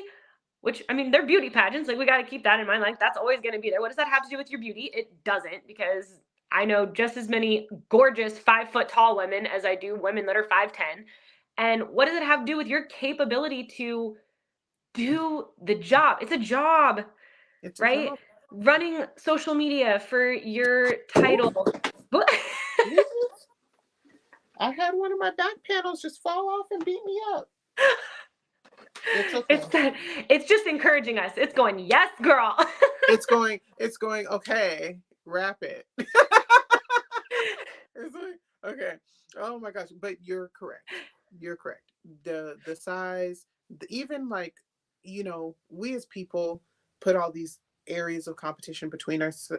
Which, I mean, they're beauty pageants. Like, we got to keep that in mind. Like, that's always going to be there. What does that have to do with your beauty? It doesn't, because I know just as many gorgeous 5 foot tall women as I do women that are 5'10". And what does it have to do with your capability to do the job? It's a job, It's a right? job. Running social media for your Oof, title. Jesus. I had one of my back panels just fall off and beat me up. It's it's okay. that, it's just encouraging us. It's going, yes, girl. It's going, okay, wrap it. It's like, okay. Oh my gosh. But you're correct. You're correct. The size, even like, we as people put all these areas of competition between us,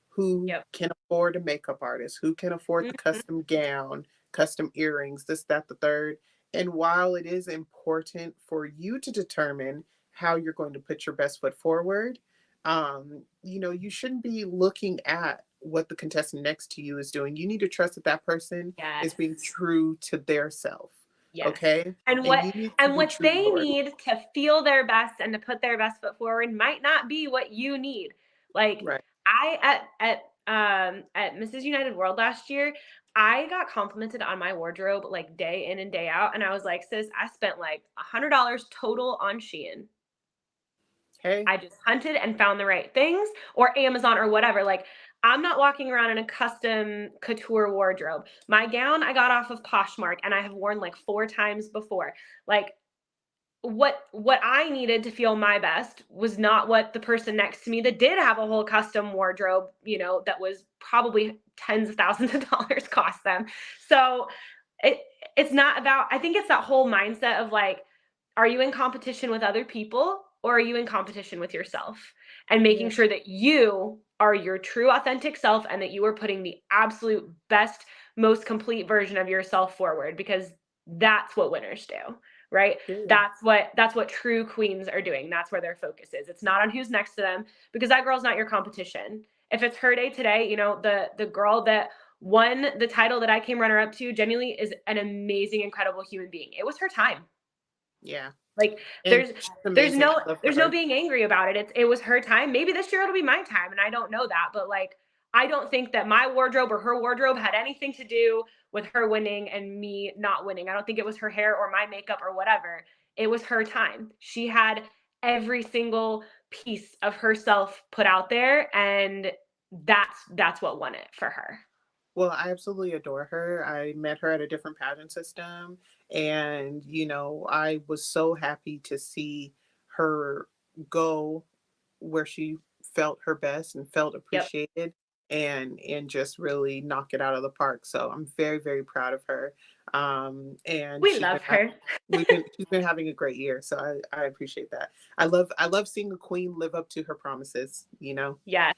who Yep. can afford a makeup artist, who can afford the Mhm. custom gown, custom earrings, this, that, the third. And while it is important for you to determine how you're going to put your best foot forward, You shouldn't be looking at what the contestant next to you is doing. You need to trust that that person is Yes. being true to their self. Yes. Okay. And And what you need to and be what true to they yours. need to feel their best and to put their best foot forward might not be what you need. Like Right. I at Mrs. United World last year, I got complimented on my wardrobe like day in and day out, and I was like, "Sis, I spent like $100 total on Shein. Hey. I just hunted and found the right things, or Amazon or whatever. Like, I'm not walking around in a custom couture wardrobe. My gown I got off of Poshmark and I have worn like 4 times before. Like, what I needed to feel my best was not what the person next to me that did have a whole custom wardrobe, that was probably tens of thousands of dollars cost them. So it it's not about, I think it's that whole mindset of like, are you in competition with other people or are you in competition with yourself? And making Yeah. sure that you are your true authentic self and that you are putting the absolute best, most complete version of yourself forward, because that's what winners do, right? Period. That's what true queens are doing. That's where their focus is. It's not on who's next to them, because that girl's not your competition. If it's her day today, the girl that won the title that I came runner up to genuinely is an amazing, incredible human being. It was her time. Yeah. Like And there's it's there's amazing. no I love for there's no her. being angry about it. It was her time. Maybe this year it'll be my time, and I don't know that, but like I don't think that my wardrobe or her wardrobe had anything to do with her winning and me not winning. I don't think it was her hair or my makeup or whatever. It was her time. She had every single piece of herself put out there, and that's what won it for her. Well, I absolutely adore her. I met her at a different pageant system. And, I was so happy to see her go where she felt her best and felt Yep. appreciated and just really knock it out of the park. So I'm very, very proud of her. And We love her. she's been having a great year. So I appreciate that. I love seeing a queen live up to her promises. Yeah.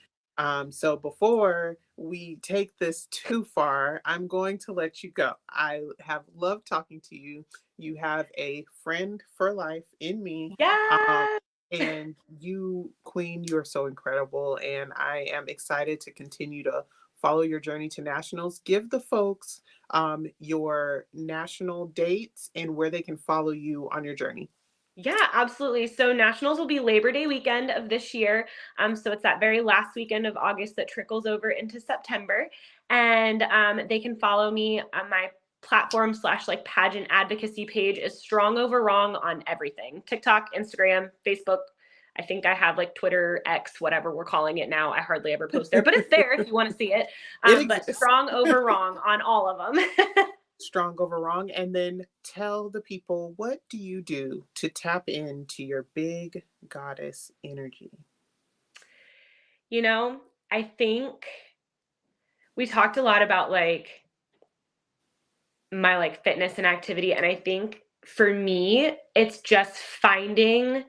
So before we take this too far, I'm going to let you go. I have loved talking to you. You have a friend for life in me. Um, Yeah. and you, Queen, you are so incredible. And I am excited to continue to follow your journey to nationals. Give the folks your national dates and where they can follow you on your journey. Yeah, absolutely. So nationals will be Labor Day weekend of this year. So it's that very last weekend of August that trickles over into September, and they can follow me on my platform slash like pageant advocacy page is Strong Over Wrong on everything: TikTok, Instagram, Facebook. I think I have like Twitter, X, whatever we're calling it now. I hardly ever post there, but it's there if you want to see it. It But exists. Strong Over Wrong on all of them. Strong over wrong. And then tell the people, what do you do to tap into your big goddess energy? you know, I think we talked a lot about like my like fitness and activity, and I think for me it's just finding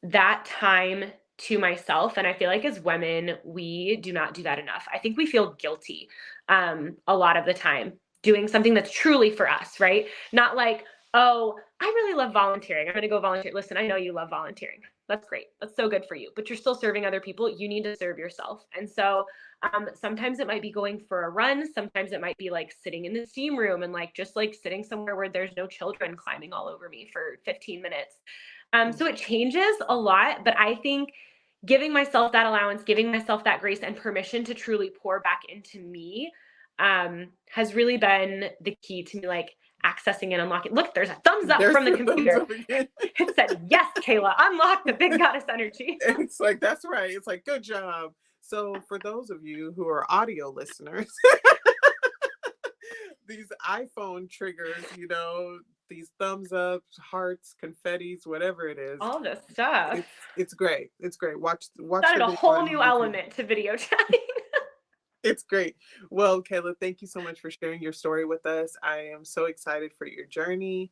that time to myself. And I feel like as women we do not do that enough. I think we feel guilty a lot of the time doing something that's truly for us, right? Not like, oh, I really love volunteering, I'm going to go volunteer. Listen, I know you love volunteering. That's great, that's so good for you, but you're still serving other people. You need to serve yourself. And so sometimes it might be going for a run, sometimes it might be like sitting in the steam room and like just like sitting somewhere where there's no children climbing all over me for 15 minutes. So it changes a lot, but I think giving myself that allowance, giving myself that grace and permission to truly pour back into me has really been the key to me, like accessing and unlocking. Look, there's a thumbs up There's from the the thumbs computer. up again. It said, yes, Kayla, unlock the big goddess energy. It's like, that's right. It's like, good job. So, for those of you who are audio listeners, these iPhone triggers, these thumbs up, hearts, confettis, whatever it is, All this stuff. it's great. It's great. Watch Added the a video whole on new YouTube. element to video chatting. It's great. Well, Kayla, thank you so much for sharing your story with us. I am so excited for your journey.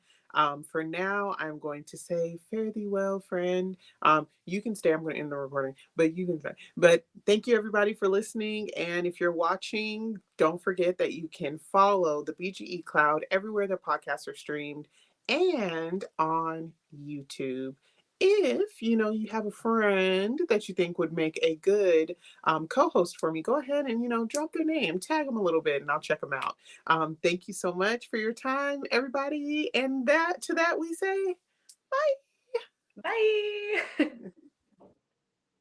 For now, I'm going to say, fare thee well, friend. You can stay. I'm going to end the recording, but you can stay. But thank you, everybody, for listening. And if you're watching, don't forget that you can follow the BGE Cloud everywhere the podcasts are streamed and on YouTube. If you have a friend that you think would make a good co-host for me, go ahead and drop their name, tag them a little bit, and I'll check them out. Thank you so much for your time, everybody. And that we say bye. Bye.